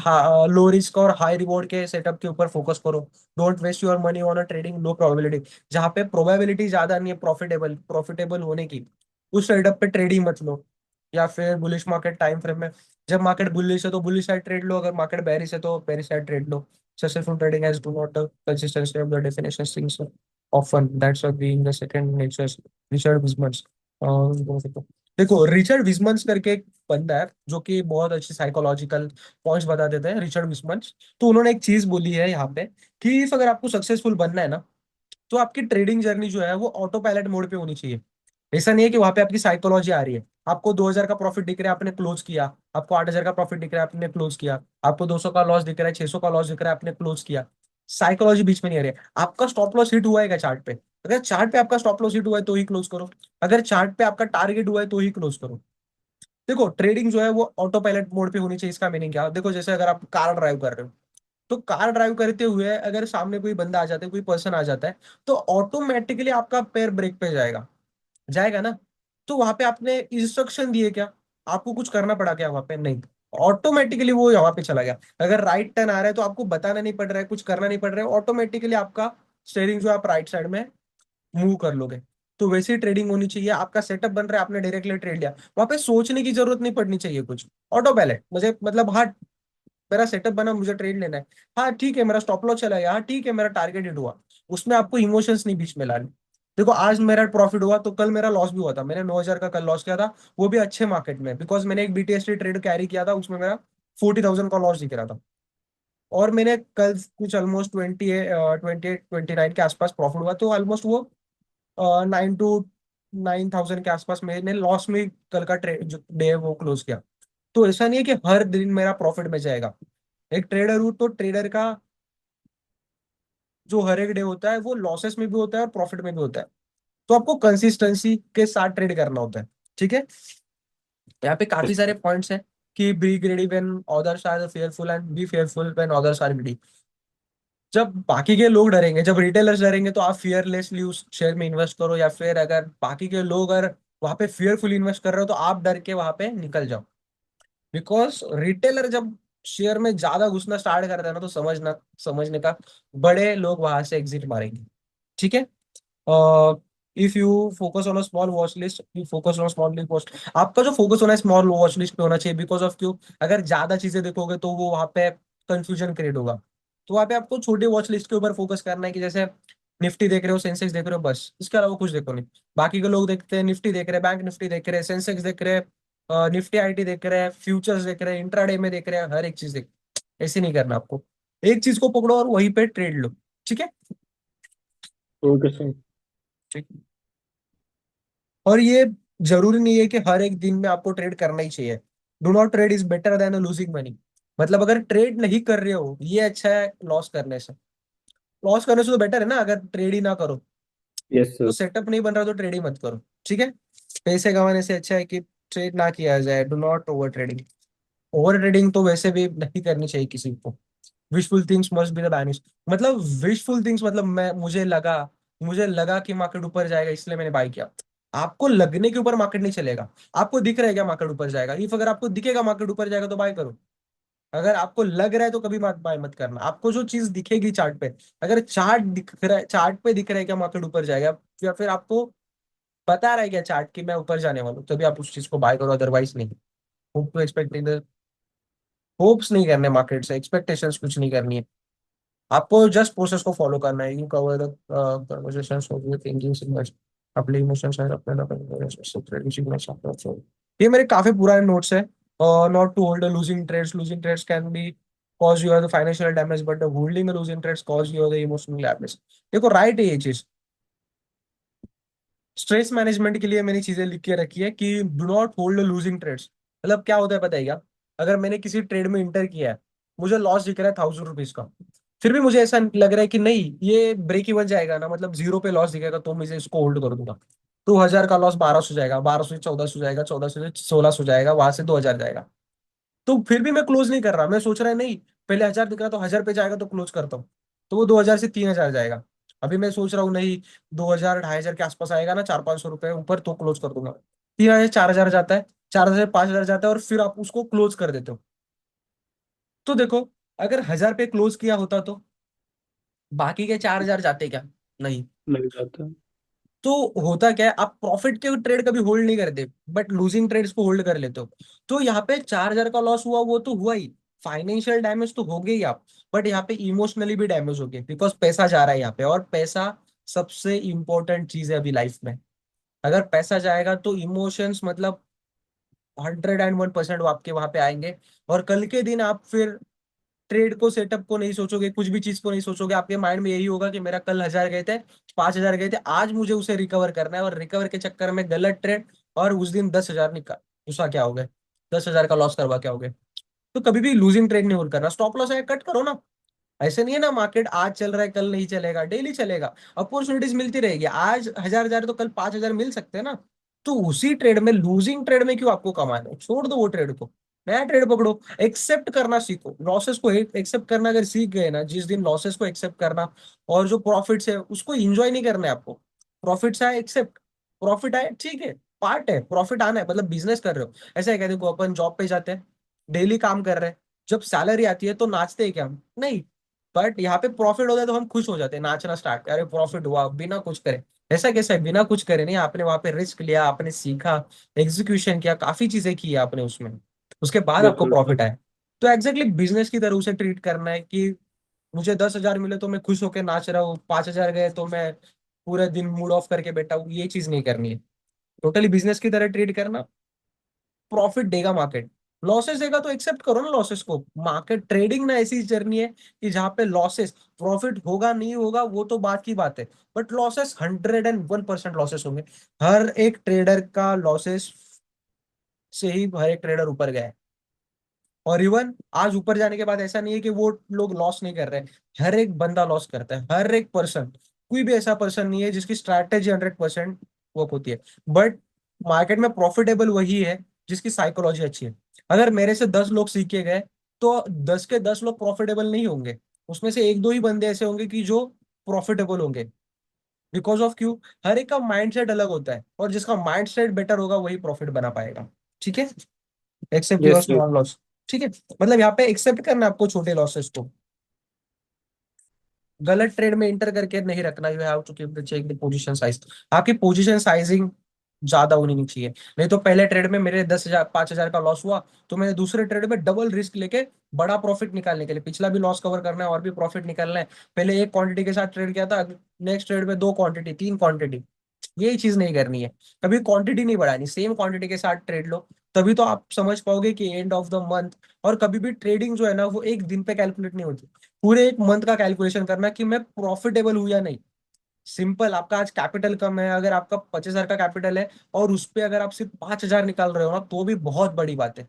लो रिस्क और हाई रिवॉर्ड के सेटअप के ऊपर फोकस करो। Don't waste your money on a trading low probability, जहाँ पे प्रोबेबिलिटी ज्यादा नहीं है प्रॉफिटेबल प्रॉफिटेबल होने की, उस सेटअप पे ट्रेडिंग मत लो। या फिर बुलिश मार्केट टाइम फ्रेम में, जब मार्केट बुलिश है तो बुलिश साइड ट्रेड लो, अगर मार्केट बेरिश है तो बेरिश साइड ट्रेड लो। Successful trading has do not consistency of the definition things often that's why being the second nature. Richard Wisemans, देखो रिचर्ड विजमन्स करके एक बंदा है जो कि बहुत अच्छी साइकोलॉजिकल पॉइंट्स बता देते हैं, रिचर्ड विजमन्स। तो उन्होंने एक चीज बोली है यहाँ पे कि if अगर आपको सक्सेसफुल बनना है ना, तो आपकी ट्रेडिंग जर्नी जो है वो ऑटो पायलट मोड पे होनी चाहिए। ऐसा नहीं है कि वहां पे आपकी साइकोलॉजी आ रही है, आपको 2,000 का प्रॉफिट दिख रहा है आपने क्लोज किया, आपको 8,000 का प्रॉफिट दिख रहा है आपने क्लोज किया, आपको 200 का लॉस दिख रहा है, 600 का लॉस दिख रहा है आपने क्लोज किया। साइकोलॉजी बीच में नहीं आ रही है। आपका स्टॉप लॉस हिट हुआ है क्या चार्ट पे? अगर चार्ट पे आपका स्टॉप लॉस हिट हुआ है तो ही क्लोज करो, अगर चार्ट पे आपका टारगेट हुआ है तो ही क्लोज करो। देखो ट्रेडिंग जो है वो ऑटो पायलट मोड पे होनी चाहिए। इसका मीनिंग क्या? देखो जैसे अगर आप कार ड्राइव कर रहे हो, तो कार ड्राइव करते हुए अगर सामने कोई बंदा आ जाता है, कोई पर्सन आ जाता है, तो ऑटोमेटिकली आपका पैर ब्रेक पे जाएगा, जाएगा ना। तो वहां पे आपने इंस्ट्रक्शन दिए क्या? आपको कुछ करना पड़ा क्या वहां पे? नहीं, ऑटोमेटिकली वो वहां पे चला गया। अगर राइट टर्न आ रहा है तो आपको बताना नहीं पड़ रहा है, कुछ करना नहीं पड़ रहा है, ऑटोमेटिकली आपका स्टेयरिंग जो है आप राइट साइड में मूव कर लोगे। तो वैसी ट्रेडिंग होनी चाहिए। आपका सेटअप बन रहा है, आपने डायरेक्टली ट्रेड लिया, वहां पे सोचने की जरूरत नहीं पड़नी चाहिए कुछ। ऑटो पायलट मुझे मतलब, हाँ मेरा सेटअप बना, मुझे ट्रेड लेना है, हाँ ठीक है, मेरा स्टॉप लॉस चला गया, हाँ ठीक है, मेरा टारगेट हिट हुआ। उसमें आपको इमोशंस नहीं बीच में लाने। देखो आज मेरा प्रॉफिट हुआ तो कल मेरा लॉस भी हुआ था, मैंने 9,000 का कल लॉस किया था, वो भी अच्छे मार्केट में, बिकॉज मैंने एक BTST ट्रेड कैरी किया था, उसमें मेरा 40,000 का लॉस दिख रहा था। और मैंने कल कुछ ऑलमोस्ट 28 के आसपास प्रॉफिट हुआ, तो ऑलमोस्ट वो 9 to 9,000 के आसपास मैंने लॉस में कल का ट्रेड जो डे है वो क्लोज किया। तो ऐसा नहीं है कि हर दिन मेरा प्रॉफिट में जाएगा। एक ट्रेडर हूँ तो ट्रेडर का जो हर एक डे होता है वो लॉसेस में भी होता है और प्रॉफिट में भी होता है। तो आपको कंसिस्टेंसी के साथ ट्रेड करना होता है, ठीक है। यहाँ पे काफी सारे पॉइंट्स हैं कि be greedy when others are fearful and be fearful when others are greedy. जब बाकी के लोग डरेंगे, जब रिटेलर्स डरेंगे, तो आप फियरलेसली उस शेयर में इन्वेस्ट करो, या फिर अगर बाकी के लोग अगर वहां पे फियरफुल इन्वेस्ट कर रहे हो तो आप डर के वहां पे निकल जाओ। बिकॉज रिटेलर जब शेयर में ज्यादा घुसना स्टार्ट करता है ना, तो समझने का बड़े लोग वहां से एग्जिट मारेंगे। ठीक है। If you focus on a small watch list, you focus on small watch, आपका जो फोकस होना है स्मॉल वॉच लिस्ट पे होना चाहिए। बिकॉज ऑफ क्यों, अगर ज्यादा चीजें देखोगे तो वो वहां पे कंफ्यूजन क्रिएट होगा। तो वहां पे आपको छोटे वॉच लिस्ट के ऊपर फोकस करना है, कि जैसे निफ्टी देख रहे हो, सेंसेक्स देख रहे हो, बस इसके अलावा कुछ देखो नहीं। बाकी के लोग देखते हैं निफ्टी देख रहे हैं, बैंक निफ्टी देख रहे हैं, सेंसेक्स देख रहे हैं, निफ्टी आईटी देख रहे हैं, फ्यूचर्स देख रहे हैं, इंट्राडे में देख रहे हैं, हर एक चीज देख। ऐसे नहीं करना आपको। एक चीज को पकड़ो और वहीं पे ट्रेड लो। ठीक है। Okay sir. ठीक। और ये जरूरी नहीं है कि हर एक दिन में आपको ट्रेड करना ही चाहिए। Do not trade is better than losing money. मतलब अगर ट्रेड नहीं कर रहे हो, ये अच्छा है लॉस करने से। लॉस करने से तो बेटर है ना, अगर ट्रेड ही ना करो। यस तो सर। सेटअप नहीं बन रहा तो ट्रेड ही मत करो। ठीक है। पैसे कमाने से अच्छा है कि ट्रेड ना किया जाए। Do not over trading. Over trading तो वैसे भी नहीं करनी चाहिए किसी को। Wishful things must be the banish. मतलब विशफुल थिंग्स मतलब मैं मुझे लगा कि मार्केट ऊपर जाएगा इसलिए मैंने बाय किया। आपको लगने के ऊपर मार्केट नहीं चलेगा। आपको दिख रहा है क्या मार्केट ऊपर जाएगा, इफ अगर आपको दिखेगा मार्केट ऊपर जाएगा तो बाय करो। अगर आपको लग रहा है तो कभी मत बाय मत करना। आपको जो चीज दिखेगी चार्ट पे, अगर चार्ट दिख रहा है, चार्ट पे दिख रहा है क्या मार्केट ऊपर जाएगा, या फिर आपको बता रहा है क्या चार्ट कि मैं ऊपर जाने वाला हूँ, तभी आप उस चीज को बाय करो, अदरवाइज नहीं। होप टू एक्सपेक्ट, होप्स नहीं करने मार्केट से, एक्सपेक्टेशंस कुछ नहीं करनी है। आपको जस्ट प्रोसेस को फॉलो करना है। You cover the conversations with thinking signals, अपने इमोशंस और अपने ये मेरे काफी पुराने नोट्स है। Not to hold losing trades, losing trades can be cause you are the financial damage, but holding losing trades cause you are the emotional damage. देखो राइट है ये चीज। स्ट्रेस मैनेजमेंट के लिए मैंने चीजें लिख के रखी है कि do not hold losing trades. मतलब क्या होता है पता है क्या, अगर मैंने किसी ट्रेड में इंटर किया है, मुझे लॉस दिख रहा है 1000 रुपीज का, फिर भी मुझे ऐसा लग रहा है कि नहीं ये ब्रेक इवन जाएगा ना, मतलब जीरो पे लॉस दिखेगा तो मैं इसको होल्ड कर दूंगा। 2000 का लॉस 1200 जाएगा, 1200 से 1400 जाएगा, 1400 से 1600 जाएगा, वहां से 2000 जाएगा। तो फिर भी मैं क्लोज नहीं कर रहा, मैं सोच रहा है नहीं, पहले 1000 दिख रहा तो 1000 पे जाएगा तो क्लोज करता हूँ। तो वो 2000 से 3000 जाएगा। अभी मैं सोच रहा हूँ नहीं, 2000 2500 के आसपास आएगा ना, 400 500 रुपए ऊपर, तो क्लोज कर दूंगा। 3000 4000 जाता है, 4000 5000 जाता है, और फिर आप उसको क्लोज कर देते हो। तो देखो, अगर 1000 पे क्लोज किया होता तो बाकी के 4000 जाते क्या? नहीं। मिल जाता है। तो होता क्या है, आप प्रॉफिट के ट्रेड कभी होल्ड नहीं करते, बट लूजिंग ट्रेड्स को होल्ड कर लेते हो। तो यहाँ पे 4000 का लॉस हुआ, वो तो हुआ ही, फाइनेंशियल डैमेज तो हो गई ही आप, बट यहाँ पे इमोशनली भी डैमेज हो गए, बिकॉज पैसा जा रहा है यहाँ पे, और पैसा सबसे इंपॉर्टेंट चीज है अभी लाइफ में। अगर पैसा जाएगा तो इमोशंस मतलब 101% वो आपके वहां पे आएंगे। और कल के दिन आप फिर ट्रेड को, सेटअप को नहीं सोचोगे, कुछ भी चीज को नहीं सोचोगे, आपके माइंड में यही होगा कि मेरा कल 1000 गए थे, 5000 गए थे, आज मुझे उसे रिकवर करना है, और रिकवर के चक्कर में गलत ट्रेड, और उस दिन 10,000 निकाल, दूसरा क्या हो गया, 10,000 का लॉस करवा क्या हो गया। तो कभी भी लूजिंग ट्रेड नहीं होल्ड करना, स्टॉप लॉस है कट करो ना। ऐसे नहीं है ना, मार्केट आज चल रहा है कल नहीं चलेगा, डेली चलेगा। अपॉर्चुनिटीज मिलती रहेगी, आज 1000 तो कल 5000 मिल सकते हैं ना। तो उसी ट्रेड में, लूजिंग ट्रेड में क्यों आपको कमाना है, छोड़ दो वो ट्रेड को, नया ट्रेड पकड़ो। एक्सेप्ट करना सीखो, लॉसेस को एक्सेप्ट करना अगर सीख गए ना, जिस दिन लॉसेस को एक्सेप्ट करना, और जो प्रॉफिट्स है उसको एंजॉय नहीं करना है आपको। प्रॉफिट्स आए एक्सेप्ट, प्रॉफिट आए ठीक है, पार्ट है, प्रॉफिट आना है, मतलब बिजनेस कर रहे हो। ऐसा है क्या, देखो अपन जॉब पे जाते हैं, डेली काम कर रहे हैं, जब सैलरी आती है तो नाचते हैं क्या हम? नहीं। बट यहाँ पे प्रॉफिट होता है तो हम खुश हो जाते हैं, नाचना स्टार्ट, अरे प्रॉफिट हुआ बिना कुछ करे। ऐसा कैसा है बिना कुछ करे? नहीं, आपने वहां पे रिस्क लिया, आपने सीखा, एग्जीक्यूशन किया, काफी चीजें की आपने उसमें, उसके बाद आपको बिल्कुल सर। प्रॉफिट आया। तो एग्जैक्टली बिजनेस की तरह उसे ट्रीट करना है कि मुझे 10,000 मिले तो मैं खुश होकर नाच रहा हूँ, 5,000 गए तो मैं पूरे दिन मूड ऑफ करके बैठा हूँ, ये चीज नहीं करनी है। टोटली बिजनेस की तरह ट्रीट करना। प्रॉफिट देगा मार्केट, लॉसेस देगा तो एक्सेप्ट करो ना लॉसेस को। मार्केट ट्रेडिंग ना ऐसी जर्नी है कि जहां पे लॉसेस, प्रॉफिट होगा नहीं होगा वो तो बात की बात है, बट लॉसेस 101% लॉसेस होंगे। हर एक ट्रेडर का लॉसेस से ही हर एक ट्रेडर ऊपर गया है। और इवन आज ऊपर जाने के बाद ऐसा नहीं है कि वो लोग लॉस नहीं कर रहे हैं, हर एक बंदा लॉस करता है, हर एक पर्सन। कोई भी ऐसा पर्सन नहीं है जिसकी स्ट्रैटेजी 100% वर्क होती है। बट मार्केट में प्रॉफिटेबल वही है जिसकी साइकोलॉजी अच्छी है। अगर मेरे से 10 लोग सीख के गए, तो 10 के 10 लोग प्रॉफिटेबल नहीं होंगे, उसमें से एक दो ही बंदे ऐसे होंगे कि जो प्रॉफिटेबल होंगे। बिकॉज ऑफ क्यू, हर एक का माइंडसेट अलग होता है, और जिसका माइंडसेट बेटर होगा वही प्रॉफिट बना पाएगा। ठीक है। Accept your yes sir. Small loss. ठीक है, मतलब यहाँ पे एक्सेप्ट करना है आपको छोटे लॉसेस को, गलत ट्रेड में इंटर करके नहीं रखना। You have to keep the check the position size. आपकी पोजीशन साइजिंग ज्यादा होनी नहीं चाहिए। नहीं तो पहले ट्रेड में मेरे 10,000 5,000 का लॉस हुआ, तो मैंने दूसरे ट्रेड में डबल रिस्क लेके बड़ा प्रॉफिट निकालने के लिए, पिछला भी लॉस कवर करना है और भी प्रॉफिट निकालना है, पहले एक क्वांटिटी के साथ ट्रेड किया था, नेक्स्ट ट्रेड में दो क्वांटिटी, तीन क्वांटिटी। यही चीज नहीं करनी है, कभी क्वांटिटी नहीं बढ़ानी, सेम क्वांटिटी के साथ ट्रेड लो। तभी तो आप समझ पाओगे कि एंड ऑफ द मंथ। और कभी भी ट्रेडिंग जो है ना, वो एक दिन पे कैलकुलेट नहीं होती, पूरे एक मंथ का कैलकुलेशन करना कि मैं प्रॉफिटेबल हूं या नहीं। सिंपल, आपका आज कैपिटल कम है, अगर आपका 25,000 का कैपिटल है और उस पे अगर आप सिर्फ 5,000 निकाल रहे हो ना, तो भी बहुत बड़ी बात है।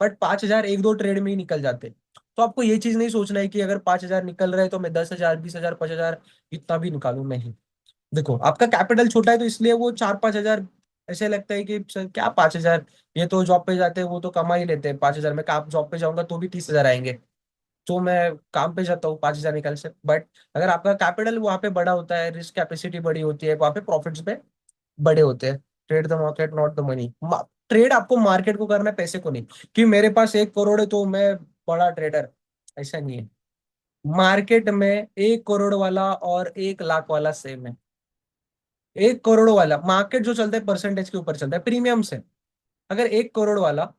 बट 5,000 एक दो ट्रेड में ही निकल जाते। तो आपको ये चीज नहीं सोचना है कि अगर 5,000 निकल रहे हैं तो मैं 10,000 20,000 5,000 इतना भी निकालू, नहीं। देखो, आपका कैपिटल छोटा है तो इसलिए वो 4-5 हजार ऐसे लगता है कि सर क्या 5,000, ये तो जॉब पे जाते हैं वो तो कमा ही लेते हैं 5,000, मैं काम जॉब पे जाऊंगा तो भी 30,000 आएंगे, तो मैं काम पे जाता हूँ 5,000 निकाल से। बट अगर आपका कैपिटल वहां पे बड़ा होता है, रिस्क कैपेसिटी बड़ी होती है, वहां पे प्रॉफिट्स पे बड़े होते हैं। Trade the market not the money. Trade आपको मार्केट को करना है, पैसे को नहीं। कि मेरे पास 1 करोड़ है तो मैं बड़ा ट्रेडर, ऐसा नहीं है। मार्केट में 1 करोड़ वाला और 1 लाख वाला सेम है। 1 करोड़ वाला मार्केट जो चलता है परसेंटेज के ऊपर चलता है, प्रीमियम से। अगर 1 करोड़ वाला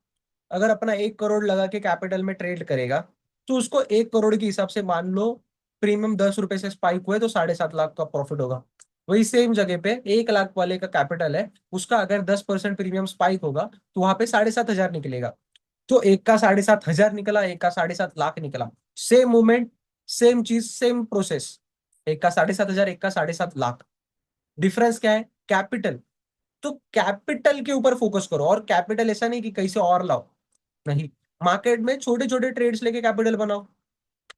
अगर अपना 1 करोड़ लगा के कैपिटल में ट्रेड करेगा, तो उसको 1 करोड़ के हिसाब से मान लो प्रीमियम 10 रुपए से स्पाइक हुए तो 7.5 लाख का प्रॉफिट होगा। वही सेम जगह पे 1 लाख वाले का कैपिटल है, उसका अगर 10% प्रीमियम स्पाइक होगा तो वहां पे 7,500 निकलेगा। तो एक का 7,500 निकला, एक का 7.5 लाख निकला। सेम मूवमेंट, सेम चीज, सेम प्रोसेस। एक का 7,500, एक का 7.5 लाख। डिफरेंस क्या है? कैपिटल। तो कैपिटल के ऊपर फोकस करो, और कैपिटल ऐसा नहीं कि कहीं से और लाओ, नहीं। मार्केट में छोटे छोटे ट्रेड्स लेके कैपिटल बनाओ,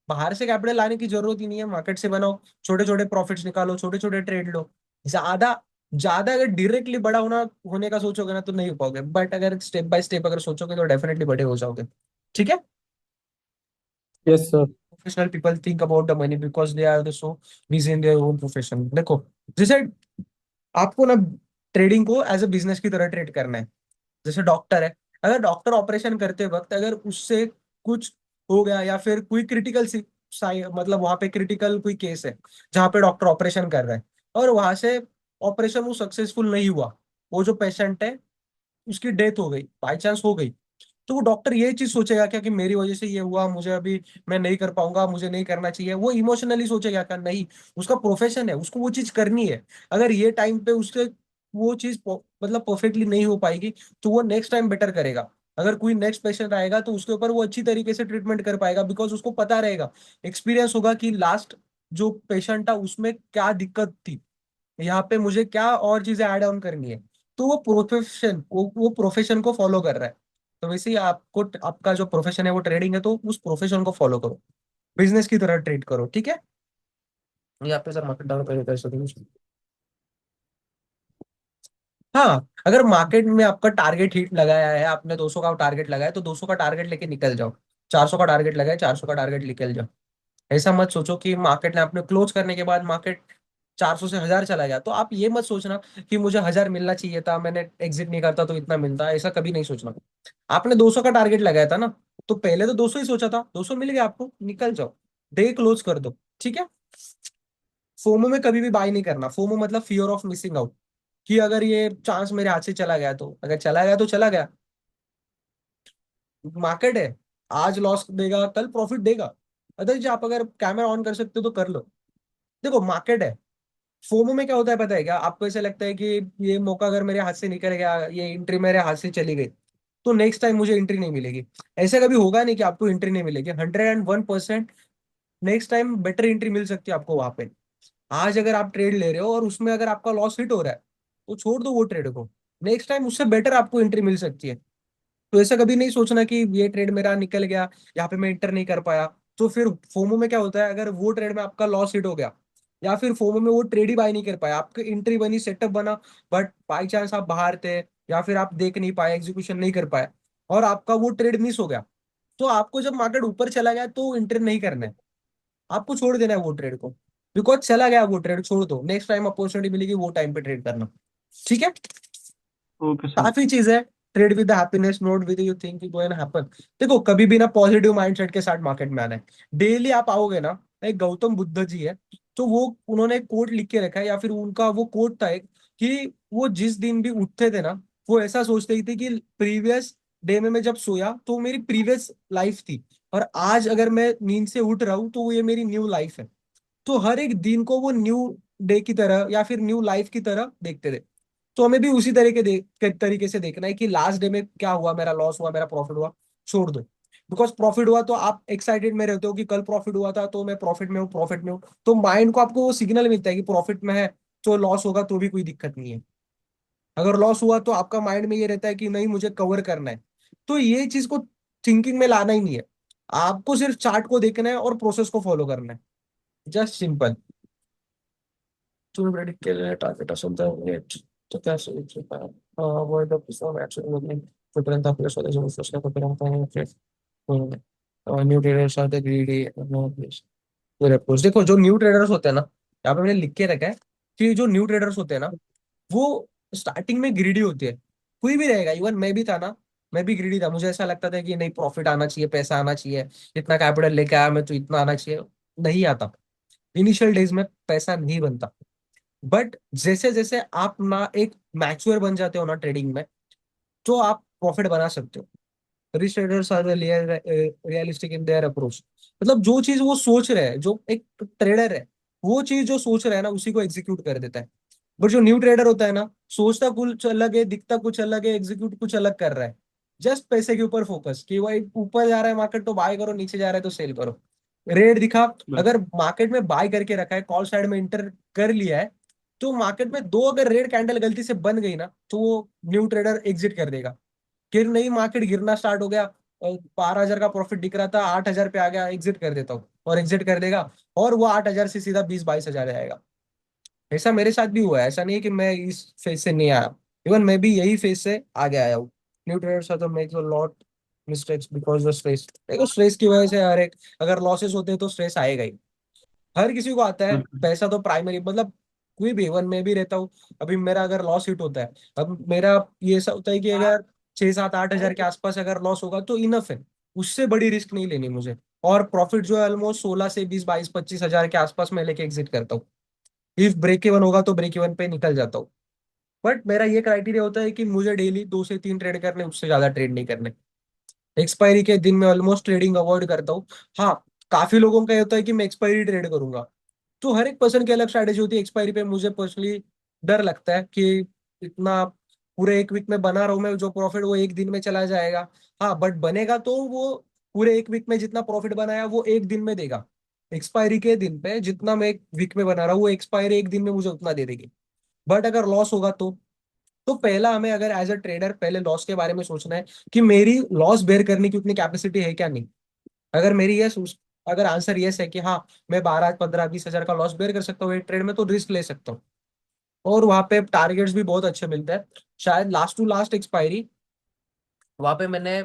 बाहर से कैपिटल लाने की जरूरत ही नहीं है, मार्केट से बनाओ। छोटे छोटे प्रॉफिट्स निकालो, छोटे छोटे ट्रेड लो। ज्यादा ज्यादा अगर डायरेक्टली बड़ा होने का सोचोगे ना तो नहीं हो पाओगे, बट अगर स्टेप बाय स्टेप अगर सोचोगे तो डेफिनेटली बड़े हो जाओगे। ठीक है। Yes sir. Professional people think about the money because they are so busy in their own profession. देखो, जैसे आपको ना ट्रेडिंग को एज ए बिजनेस की तरह ट्रेड करना है। जैसे डॉक्टर है, अगर डॉक्टर ऑपरेशन करते वक्त अगर उससे कुछ हो गया या फिर कोई क्रिटिकल मतलब वहां पे क्रिटिकल कोई केस है जहाँ पे डॉक्टर ऑपरेशन कर रहा है, और वहां से ऑपरेशन वो सक्सेसफुल नहीं हुआ, वो जो पेशेंट है उसकी डेथ हो गई, बाई चांस हो गई, तो वो डॉक्टर ये चीज सोचेगा क्या कि मेरी वजह से ये हुआ, मुझे अभी मैं नहीं कर पाऊंगा, मुझे नहीं करना चाहिए? वो इमोशनली सोचेगा क्या? नहीं। उसका प्रोफेशन है, उसको वो चीज करनी है। अगर ये टाइम पे उससे वो चीज मतलब परफेक्टली नहीं हो पाएगी, तो वो नेक्स्ट टाइम बेटर करेगा। अगर कोई नेक्स्ट पेशेंट आएगा तो उसके ऊपर वो अच्छी तरीके से ट्रीटमेंट कर पाएगा, बिकॉज उसको पता रहेगा, एक्सपीरियंस होगा कि लास्ट जो पेशेंट था उसमें क्या दिक्कत थी, यहाँ पे मुझे क्या और चीजें ऐड ऑन करनी है। तो वो प्रोफेशन को फॉलो कर रहा है। तो वैसे ही आपको आपका जो प्रोफेशन है वो ट्रेडिंग है, तो उस प्रोफेशन को फॉलो करो, बिजनेस की तरह ट्रेड करो। ठीक है। यहाँ पे सर मार्केट डाउन कर सकते हैं। हाँ, अगर मार्केट में आपका टारगेट हिट लगाया है, आपने 200 का टारगेट लगाया तो 200 का टारगेट लेके निकल जाओ। 400 का टारगेट लगाया, 400 का टारगेट निकल जाओ। ऐसा मत सोचो कि मार्केट ने आपने क्लोज करने के बाद मार्केट 400 से 1,000 चला गया तो आप ये मत सोचना कि मुझे 1,000 मिलना चाहिए था, मैंने एग्जिट नहीं करता तो इतना मिलता। ऐसा कभी नहीं सोचना। आपने 200 का टारगेट लगाया था ना, तो पहले तो 200 ही सोचा था, 200 मिल गया आपको, निकल जाओ, डे क्लोज कर दो। ठीक है। फोमो में कभी भी बाय नहीं करना। फोमो मतलब फियर ऑफ मिसिंग आउट, कि अगर ये चांस मेरे हाथ से चला गया, तो अगर चला गया तो चला गया। मार्केट है, आज लॉस देगा कल प्रॉफिट देगा। अदरवाइज आप अगर कैमरा ऑन कर सकते हो तो कर लो। देखो, मार्केट है। फोमो में क्या होता है पता है क्या? आपको ऐसा लगता है कि ये मौका अगर मेरे हाथ से निकल गया, ये एंट्री मेरे हाथ से चली गई, तो नेक्स्ट टाइम मुझे एंट्री नहीं मिलेगी। ऐसा कभी होगा नहीं कि आपको एंट्री नहीं मिलेगी। 101% नेक्स्ट टाइम बेटर एंट्री मिल सकती है आपको वहां पे। आज अगर आप ट्रेड ले रहे हो और उसमें अगर आपका लॉस हिट हो रहा है, तो छोड़ दो वो ट्रेड को। नेक्स्ट टाइम उससे बेटर आपको एंट्री मिल सकती है। तो ऐसा कभी नहीं सोचना कि ये ट्रेड मेरा निकल गया, यहाँ पे मैं इंटर नहीं कर पाया। तो फिर फोमो में क्या होता है, अगर वो ट्रेड में आपका लॉस हिट हो गया, या फिर फोमो में वो ट्रेड ही बाय नहीं कर पाया, आपकी एंट्री बनी, सेटअप बना, बट बाई चांस आप बाहर थे, या फिर आप देख नहीं पाए, एग्जीक्यूशन नहीं कर पाए, और आपका वो ट्रेड मिस हो गया, तो आपको जब मार्केट ऊपर चला गया तो एंट्री नहीं करना है, आपको छोड़ देना है वो ट्रेड को। बिकॉज चला गया वो ट्रेड, छोड़ दो, नेक्स्ट टाइम अपॉर्चुनिटी मिलेगी वो टाइम पे ट्रेड करना। ठीक है। Okay sir. काफी चीज है, trade with happiness, note with you think going happen. देखो कभी भी ना पॉजिटिव माइंडसेट के साथ मार्केट में आना है। डेली आप आओगे ना, एक गौतम बुद्ध जी है, तो वो उन्होंने एक कोट लिख के रखा है, या फिर उनका वो कोट था एक, कि वो जिस दिन भी उठते थे ना, वो ऐसा सोचते ही थे कि प्रीवियस डे में मैं जब सोया तो मेरी प्रीवियस लाइफ थी, और आज अगर मैं नींद से उठ रहा हूँ तो ये मेरी न्यू लाइफ है। तो हर एक दिन को वो न्यू डे की तरह या फिर न्यू लाइफ की तरह देखते थे। तो हमें भी उसी तरीके से देखना है कि लास्ट डे में क्या हुआ, मेरा लॉस हुआ, मेरा प्रॉफिट हुआ, छोड़ दो। बिकॉज प्रॉफिट हुआ तो आप एक्साइटेड में रहते हो कि कल प्रॉफिट हुआ था तो मैं प्रॉफिट में हूँ, प्रॉफिट में हूँ, तो माइंड को आपको वो सिग्नल मिलता है कि प्रॉफिट में है, तो लॉस होगा तो भी कोई दिक्कत नहीं है। अगर लॉस हुआ तो आपका माइंड में ये रहता है कि नहीं मुझे कवर करना है। तो ये चीज को थिंकिंग में लाना ही नहीं है। आपको सिर्फ चार्ट को देखना है और प्रोसेस को फॉलो करना है, just simple. To predict a target or something, तो क्या सोच रहा है? वो जब पिछला मैच में फुटबॉल था, प्लेस वाले जो सोचने को करता है फिर new traders are the greedy, no place. फिर अप्रोच देखो, जो न्यू ट्रेडर्स होते हैं ना, यहाँ पे मैंने लिख के रखा है कि जो न्यू ट्रेडर्स होते हैं ना, वो स्टार्टिंग में ग्रीडी होती है। कोई भी रहेगा, इवन मैं भी था ना, मैं भी ग्रीडी था। मुझे ऐसा लगता था कि नहीं प्रॉफिट आना चाहिए, पैसा आना चाहिए, इतना कैपिटल लेके आया मैं तो इतना आना चाहिए। नहीं आता। इनिशियल डेज में पैसा नहीं बनता। बट जैसे जैसे आप ना एक मैच्योर बन जाते हो ना ट्रेडिंग में, तो आप प्रॉफिट बना सकते हो। Rich traders are realistic in their approach. मतलब जो चीज वो सोच रहे हैं, जो एक ट्रेडर है, वो चीज जो सोच रहा है ना उसी को एग्जीक्यूट कर देता है। बट जो न्यू ट्रेडर होता है ना, सोचता कुछ अलग है, दिखता कुछ अलग है, एग्जीक्यूट कुछ अलग कर रहा है। जस्ट पैसे के ऊपर फोकस, कि भाई ऊपर जा रहा है मार्केट तो बाय करो, नीचे जा रहा है तो सेल करो। रेट दिखा, अगर मार्केट में बाय करके रखा है, कॉल साइड में इंटर कर लिया है, तो मार्केट में दो अगर रेड कैंडल गलती से बन गई ना, तो वो न्यू ट्रेडर एग्जिट कर देगा। फिर नहीं, मार्केट गिरना स्टार्ट हो गया और 12,000 का प्रॉफिट दिख रहा था, 8,000 पे आ गया, एग्जिट कर देता हूँ, और एग्जिट कर देगा, और वो 8,000 से सीधा 20-22 हजार आएगा। ऐसा मेरे साथ भी हुआ है, ऐसा नहीं है कि मैं इस फेज से नहीं आया। इवन मैं भी यही फेज से आगे आया हूँ। न्यू ट्रेडर्स आर तो make a lot mistakes because of stress. देखो स्ट्रेस की वजह से हर एक, अगर लॉसेस होते हैं तो स्ट्रेस आएगा ही। हर किसी को आता है। पैसा तो प्राइमरी, मतलब कोई भी, इवन मैं भी रहता हूँ। अभी मेरा अगर लॉस हिट होता है, अब मेरा ये ऐसा होता है कि अगर 6-7-8 हजार के आसपास अगर लॉस होगा तो इनफ है। उससे बड़ी रिस्क नहीं लेनी मुझे। और प्रॉफिट जो है ऑलमोस्ट 16 से 20, 22, 25 हजार के आसपास मैं लेके एग्जिट करता हूँ। इफ ब्रेक इवन होगा तो ब्रेक इवन पे निकल जाता हूँ। बट मेरा ये क्राइटेरिया होता है कि मुझे डेली 2 से 3 ट्रेड करने, उससे ज्यादा ट्रेड नहीं करने। एक्सपायरी के दिन में ऑलमोस्ट ट्रेडिंग अवॉइड करता हूँ। हाँ, काफी लोगों का ये होता है कि मैं एक्सपायरी ट्रेड करूंगा। तो हर एक पर्सन की अलग स्ट्रैटेजी होती है एक्सपायरी पे। मुझे पर्सनली डर लगता है कि इतना पूरे एक वीक में बना रहा हूं मैं, जो प्रॉफिट वो एक दिन में चला जाएगा। हाँ, बट बनेगा तो वो पूरे एक वीक में जितना प्रॉफिट बनाया वो एक दिन में देगा। एक्सपायरी के दिन पे जितना मैं एक वीक में बना रहा हूँ, वो एक्सपायरी एक दिन में मुझे उतना दे देगी। बट अगर लॉस होगा तो पहला हमें अगर एज अ ट्रेडर पहले लॉस के बारे में सोचना है कि मेरी लॉस बेयर करने की उतनी कैपेसिटी है क्या नहीं। अगर मेरी यस, अगर आंसर यस है कि हाँ मैं 12, 15, 20 हजार का लॉस बेयर कर सकता हूँ एक ट्रेड में, तो रिस्क ले सकता हूँ। और वहां पे टारगेट्स भी बहुत अच्छे मिलते हैं। शायद लास्ट टू लास्ट एक्सपायरी, वहां पे मैंने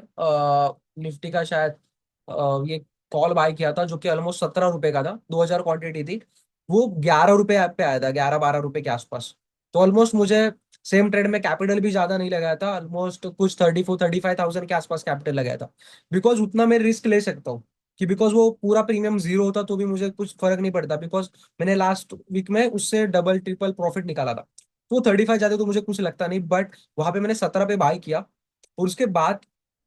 निफ्टी का शायद ये कॉल बाय किया था, जो कि ऑलमोस्ट 17 रुपए का था, 2,000 क्वांटिटी थी। वो 11 रुपए पे आया था, 11-12 रुपए के आसपास। तो ऑलमोस्ट मुझे सेम ट्रेड में कैपिटल भी ज्यादा नहीं लगाया था, ऑलमोस्ट कुछ 34-35 थाउजेंड के आसपास कैपिटल लगाया था। बिकॉज उतना मैं रिस्क ले सकता हूँ, कि बिकॉज वो पूरा प्रीमियम जीरो होता तो भी मुझे कुछ फर्क नहीं पड़ता, बिकॉज मैंने लास्ट वीक में उससे डबल ट्रिपल प्रॉफिट निकाला था। तो 35 जाते तो मुझे कुछ लगता नहीं, बट वहां पे मैंने 17 पे बाय किया। और उसके बाद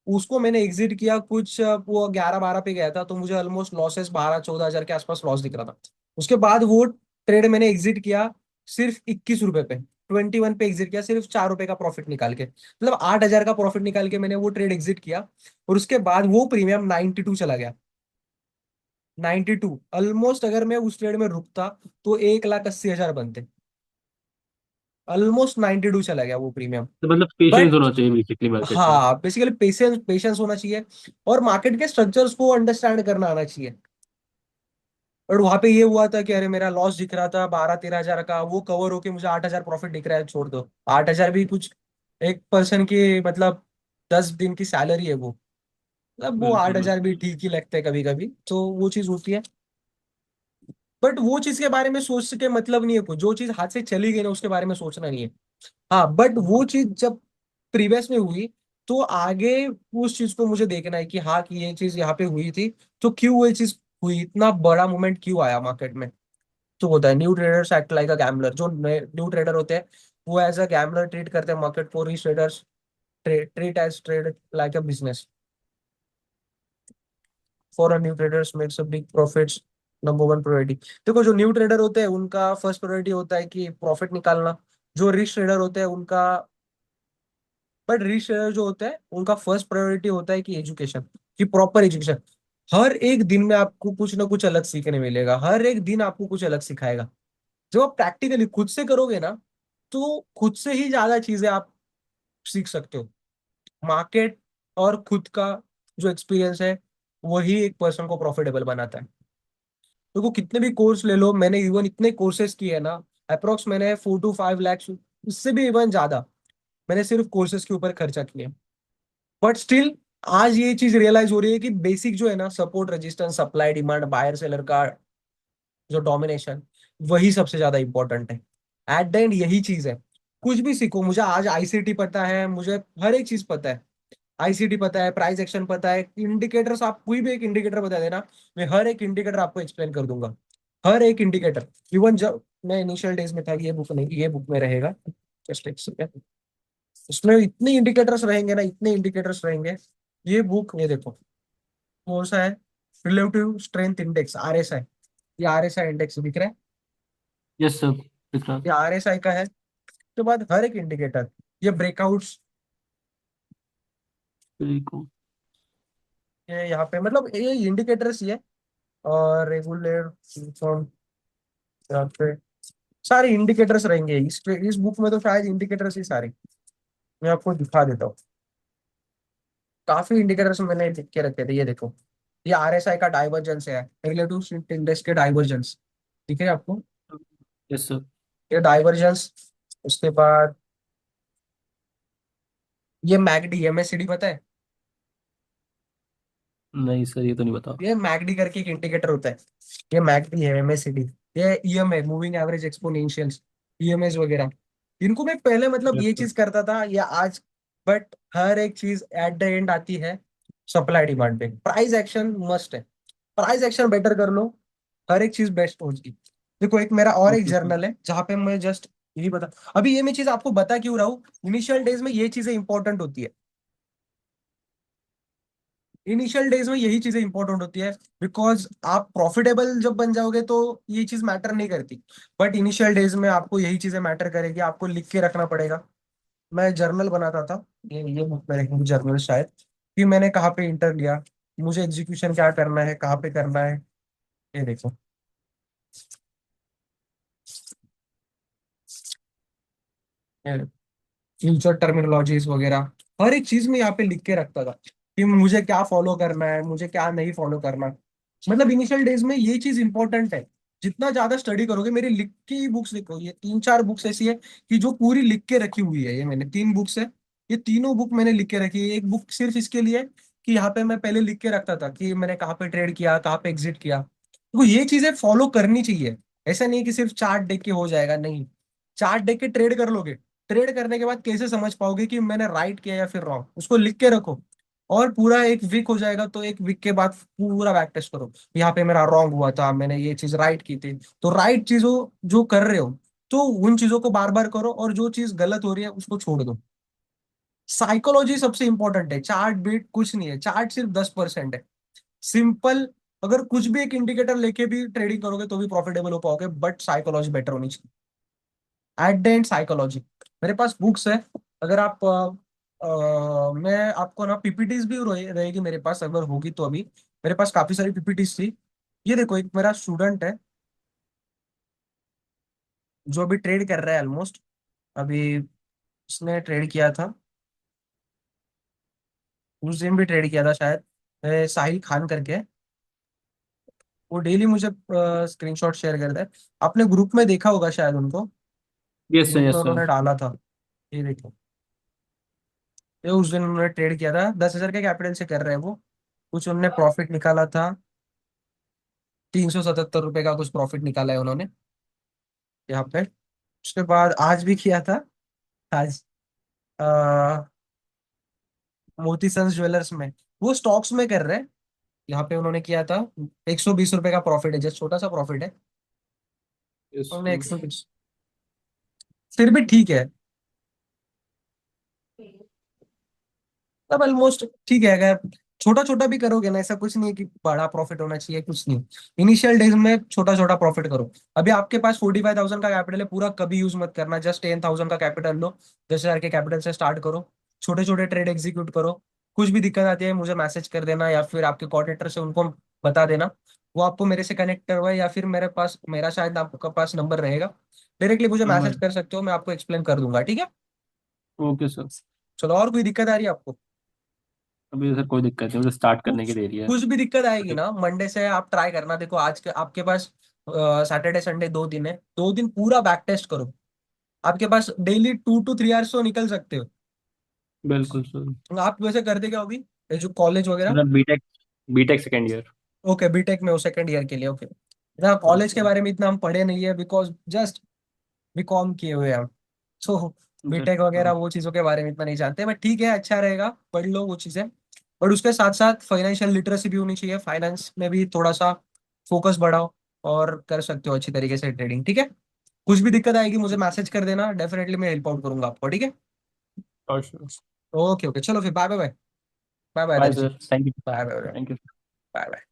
उसको मैंने एग्जिट किया कुछ वो 11-12 पे गया था, तो मुझे ऑलमोस्ट लॉसेस 12-14 हजार के आसपास लॉस दिख रहा था। उसके बाद वो ट्रेड मैंने एग्जिट किया सिर्फ 21 रुपए पे, 21 पे एग्जिट किया, सिर्फ 4 रुपए का प्रॉफिट निकाल के, मतलब 8,000 का प्रॉफिट निकाल के मैंने वो ट्रेड एग्जिट किया। और उसके बाद वो प्रीमियम 92 चला गया। 92 ऑलमोस्ट, अगर मैं उस ट्रेड में रुकता तो 1,80,000 बनते। ऑलमोस्ट 92 चला गया वो प्रीमियम। तो मतलब पेशेंस बट होना चाहिए बेसिकली मार्केट में। हाँ, बेसिकली पेशेंस पेशेंस होना चाहिए। और मार्केट के स्ट्रक्चर्स को अंडरस्टैंड करना आना चाहिए। और वहां पे ये हुआ था कि अरे मेरा लॉस दिख रहा था 12-13 हजार का, वो कवर होके मुझे 8,000 प्रॉफिट दिख रहा है, छोड़ दो। 8,000 भी कुछ एक पर्सन की, मतलब 10 दिन की सैलरी है वो। मतलब वो आठ बिल्कुल। हजार भी ठीक ही लगते हैं कभी कभी, तो वो चीज होती है। बट वो चीज के बारे में सोच के मतलब नहीं है, कुछ जो चीज हाथ से चली गई ना उसके बारे में सोचना नहीं है। हाँ, बट वो चीज जब प्रीवियस में हुई, तो आगे उस चीज को मुझे देखना है कि हाँ, कि ये चीज यहाँ पे हुई थी, तो क्यों ये चीज हुई, इतना बड़ा मूवमेंट क्यों आया मार्केट में। तो होता है न्यू ट्रेडर्स एक्ट लाइक अ गैम्बलर, जो न्यू ट्रेडर होते हैं वो एज अ गैम्बलर ट्रीट करते हैं मार्केट को, rich traders treat as trade like a business. For a new traders makes a big profits number one priority. देखो जो न्यू ट्रेडर होते हैं उनका फर्स्ट प्रायोरिटी होता है कि प्रॉफिट निकालना। जो रिच ट्रेडर होते हैं उनका, बट रिच ट्रेडर जो होता है उनका फर्स्ट प्रायोरिटी होता है कि एजुकेशन, कि प्रॉपर एजुकेशन। हर एक दिन में आपको कुछ ना कुछ अलग सीखने मिलेगा, हर एक दिन आपको कुछ अलग सिखाएगा। जब आप प्रैक्टिकली खुद से करोगे ना, तो खुद से ही ज्यादा चीजें आप सीख सकते हो। मार्केट और खुद का जो एक्सपीरियंस है, वही एक पर्सन को प्रॉफिटेबल बनाता है। देखो कितने भी कोर्स ले लो, मैंने इवन इतने कोर्सेज किए हैं ना, अप्रोक्स मैंने 4 to 5 लाख, इससे भी इवन ज्यादा मैंने सिर्फ कोर्सेज के ऊपर खर्चा किया। बट स्टिल आज ये चीज रियलाइज हो रही है कि बेसिक जो है ना, support, resistance, supply, demand, buyer seller का जो डोमिनेशन, वही सबसे ज्यादा इंपॉर्टेंट है। एट द एंड यही चीज है। कुछ भी सीखो, मुझे आज आईसीटी पता है, मुझे हर एक चीज पता है। आईसीटी पता है, प्राइस एक्शन पता है, इंडिकेटर्स, आप कोई भी एक इंडिकेटर बता देना, मैं हर एक इंडिकेटर आपको एक्सप्लेन कर दूंगा। हर एक इंडिकेटर। इवन जब मैं इनिशियल डेज में था, ये बुक नहीं, ये बुक में रहेगा, जस्ट एक सेकेंड। उसमें इतने इंडिकेटर्स रहेंगे ना, इतने इंडिकेटर्स रहेंगे। ये बुक, ये देखो कौन सा है, रिलेटिव स्ट्रेंथ इंडेक्स, आरएसआई। ये आरएसआई इंडेक्स दिख रहा है, यस सर, दिख रहा। ये आरएसआई का है। उसके बाद हर एक इंडिकेटर, ये ब्रेकआउट्स, बिल्कुल। ये यहाँ पे मतलब ये इंडिकेटर्स ही है। और रेगुलर फ्रॉम, यहाँ पे सारे इंडिकेटर्स रहेंगे इस बुक में, तो शायद इंडिकेटर्स ही सारे। मैं आपको दिखा देता हूँ, काफी इंडिकेटर्स मैंने लिख के रखे थे, ये देखो। ये आरएसआई का डाइवर्जेंस है, रिलेटिव स्ट्रेंथ इंडेक्स के डाइवर्जेंस, दिख रहे हैं आपको, यस सर। ये डाइवर्जेंस। उसके बाद ये मैकडी, एमएससीडी पता है। नहीं सर, ये तो नहीं बता। ये मैकडी करके एक इंडिकेटर होता है, ये मैकडी है, एमएससीडी। ये ईएमए, मूविंग एवरेज एक्सपोनेंशियल्स, ईएमएस वगैरह, इनको मैं पहले मतलब यस ये सर। चीज करता था या आज। बट हर एक चीज एट द एंड आती है सप्लाई डिमांड पे। प्राइस एक्शन मस्ट है, प्राइस एक्शन बेटर कर लो, हर एक चीज बेस्ट होगी। देखो एक मेरा और एक ओके सर। जर्नल है जहाँ पे मैं जस्ट यही बता, अभी ये मैं चीज आपको बता क्यों रहा हूँ, इनिशियल डेज में ये चीजें इंपॉर्टेंट होती है। इनिशियल डेज में यही चीजें इंपॉर्टेंट होती है, बिकॉज आप प्रॉफिटेबल जब बन जाओगे तो ये चीज मैटर नहीं करती। बट इनिशियल डेज में आपको यही चीजें मैटर करेगी, आपको लिख के रखना पड़ेगा। मैं जर्नल बनाता था, ये बुक में रहेंगे जर्नल शायद, कि मैंने कहाँ पे इंटर लिया, मुझे एग्जीक्यूशन क्या करना है, कहाँ पे करना है। ये देखो, फ्यूचर टर्मिनोलॉजीज वगैरह, हर एक चीज में यहाँ पे लिख के रखता था कि मुझे क्या फॉलो करना है, मुझे क्या नहीं फॉलो करना। मतलब इनिशियल डेज में ये चीज इंपॉर्टेंट है। जितना ज्यादा स्टडी करोगे, मेरी लिख की बुक्स देखो, ये 3 4 बुक्स ऐसी है कि जो पूरी लिख के रखी हुई है। ये मैंने 3 बुक्स है, ये तीनों बुक मैंने लिख के रखी है। एक बुक सिर्फ इसके लिए कि यहाँ पे मैं पहले लिख के रखता था कि मैंने कहाँ पे ट्रेड किया, कहाँ पे एग्जिट किया। तो ये चीजें फॉलो करनी चाहिए। ऐसा नहीं कि सिर्फ चार्ट देख के हो जाएगा, नहीं। चार्ट देख के ट्रेड कर लोगे, ट्रेड करने के बाद कैसे समझ पाओगे कि मैंने राइट किया या फिर रॉन्ग, उसको लिख के रखो। और पूरा एक वीक हो जाएगा, तो एक वीक के बाद पूरा बैक टेस्ट करो, यहाँ पे मेरा रॉन्ग हुआ था, मैंने ये चीज राइट की थी। तो राइट चीजों जो कर रहे हो, तो उन चीजों को बार बार करो, और जो चीज गलत हो रही है उसको छोड़ दो। साइकोलॉजी सबसे इंपॉर्टेंट है, चार्ट बीट कुछ नहीं है, चार्ट सिर्फ 10% है। सिंपल, अगर कुछ भी एक इंडिकेटर लेके भी ट्रेडिंग करोगे तो भी प्रॉफिटेबल हो पाओगे, बट साइकोलॉजी बेटर होनी चाहिए। एट द एंड साइकोलॉजी, मेरे पास बुक्स है। अगर आप मैं आपको ना पीपीटीज भी रहेगी मेरे पास, अगर होगी तो। अभी मेरे पास काफी सारी पीपीटीज थी। ये देखो, एक मेरा स्टूडेंट है जो अभी ट्रेड कर रहा है ऑलमोस्ट। अभी उसने ट्रेड किया था, उस दिन भी ट्रेड किया था शायद, साहिल खान करके। वो डेली मुझे स्क्रीनशॉट शेयर करता है। आपने ग्रुप में देखा होगा शायद उनको, यस सर, ग्रुप में यस सर। उन्होंने डाला था। ये देखो, ये उस दिन उन्होंने ट्रेड किया था, 10,000 के कैपिटल से कर रहे हैं वो। कुछ उनने प्रॉफिट निकाला था, 377 रुपए का कुछ प्रॉफिट निकाला है उन्होंने यहाँ पे। उसके बाद आज भी किया था, आज मोती सन्स ज्वेलर्स में, वो स्टॉक्स में कर रहे हैं। यहाँ पे उन्होंने किया था, 120 रुपए का प्रॉफिट है, जस्ट छोटा सा प्रॉफिट है। इस उन्होंने 120, फिर भी ठीक है। तब ऑलमोस्ट ठीक है, अगर छोटा छोटा भी करोगे ना, ऐसा कुछ नहीं है कि बड़ा प्रॉफिट होना चाहिए, कुछ नहीं। इनिशियल डेज में छोटा छोटा प्रॉफिट करो। अभी आपके पास 45,000 का कैपिटल है, पूरा कभी यूज मत करना, जस्ट 10,000 का कैपिटल लो, 10,000 के कैपिटल से स्टार्ट करो, छोटे छोटे ट्रेड एग्जीक्यूट करो। कुछ भी दिक्कत आती है मुझे मैसेज कर देना, या फिर आपके कोऑर्डिनेटर से उनको बता देना, वो आपको मेरे से कनेक्ट करवाए, या फिर मेरे पास, मेरा शायद आपके पास नंबर रहेगा, डायरेक्टली मुझे मैसेज भाई। कर सकते हो, मैं आपको एक्सप्लेन कर दूंगा, ठीक है। Okay sir. चलो, और कोई दिक्कत आ रही है आपको? अभी सर कोई दिक्कत नहीं, मुझे स्टार्ट करने की कुछ देरी है। कुछ भी दिक्कत आएगी ना, मंडे से आप ट्राई करना। देखो आज के आपके पास सैटरडे संडे 2 दिन है, 2 दिन पूरा बैक टेस्ट करो। आपके पास डेली 2 to 3 आवर्स तो निकल सकते हो। बिल्कुल सर। आप वैसे करते क्या हो अभी, ये जो कॉलेज वगैरह? Sir BTech, BTech second year. Okay, BTech में हो, सेकंड ईयर के लिए, ओके। इतना हाँ कॉलेज के सर। बारे में इतना हम पढ़े नहीं है, बिकॉज जस्ट बीकॉम किए हुए हैं हम। सो बीटेक वगैरह बिल्कुल वो चीज़ों के बारे में इतना नहीं जानते, बट ठीक है, अच्छा रहेगा, पढ़ लो वो चीज़ें। बट उसके साथ साथ फाइनेंशियल लिटरेसी भी होनी चाहिए, फाइनेंस में भी थोड़ा सा फोकस बढ़ाओ, और कर सकते हो अच्छी तरीके से ट्रेडिंग, ठीक है। कुछ भी दिक्कत आएगी मुझे मैसेज कर देना, डेफिनेटली मैं हेल्प आउट करूंगा आपको, ठीक है। सर। ओके ओके, चलो फिर, bye bye bye. Bye bye bye दर्जी। Sir, thank you. Bye bye. Thank you. Bye bye.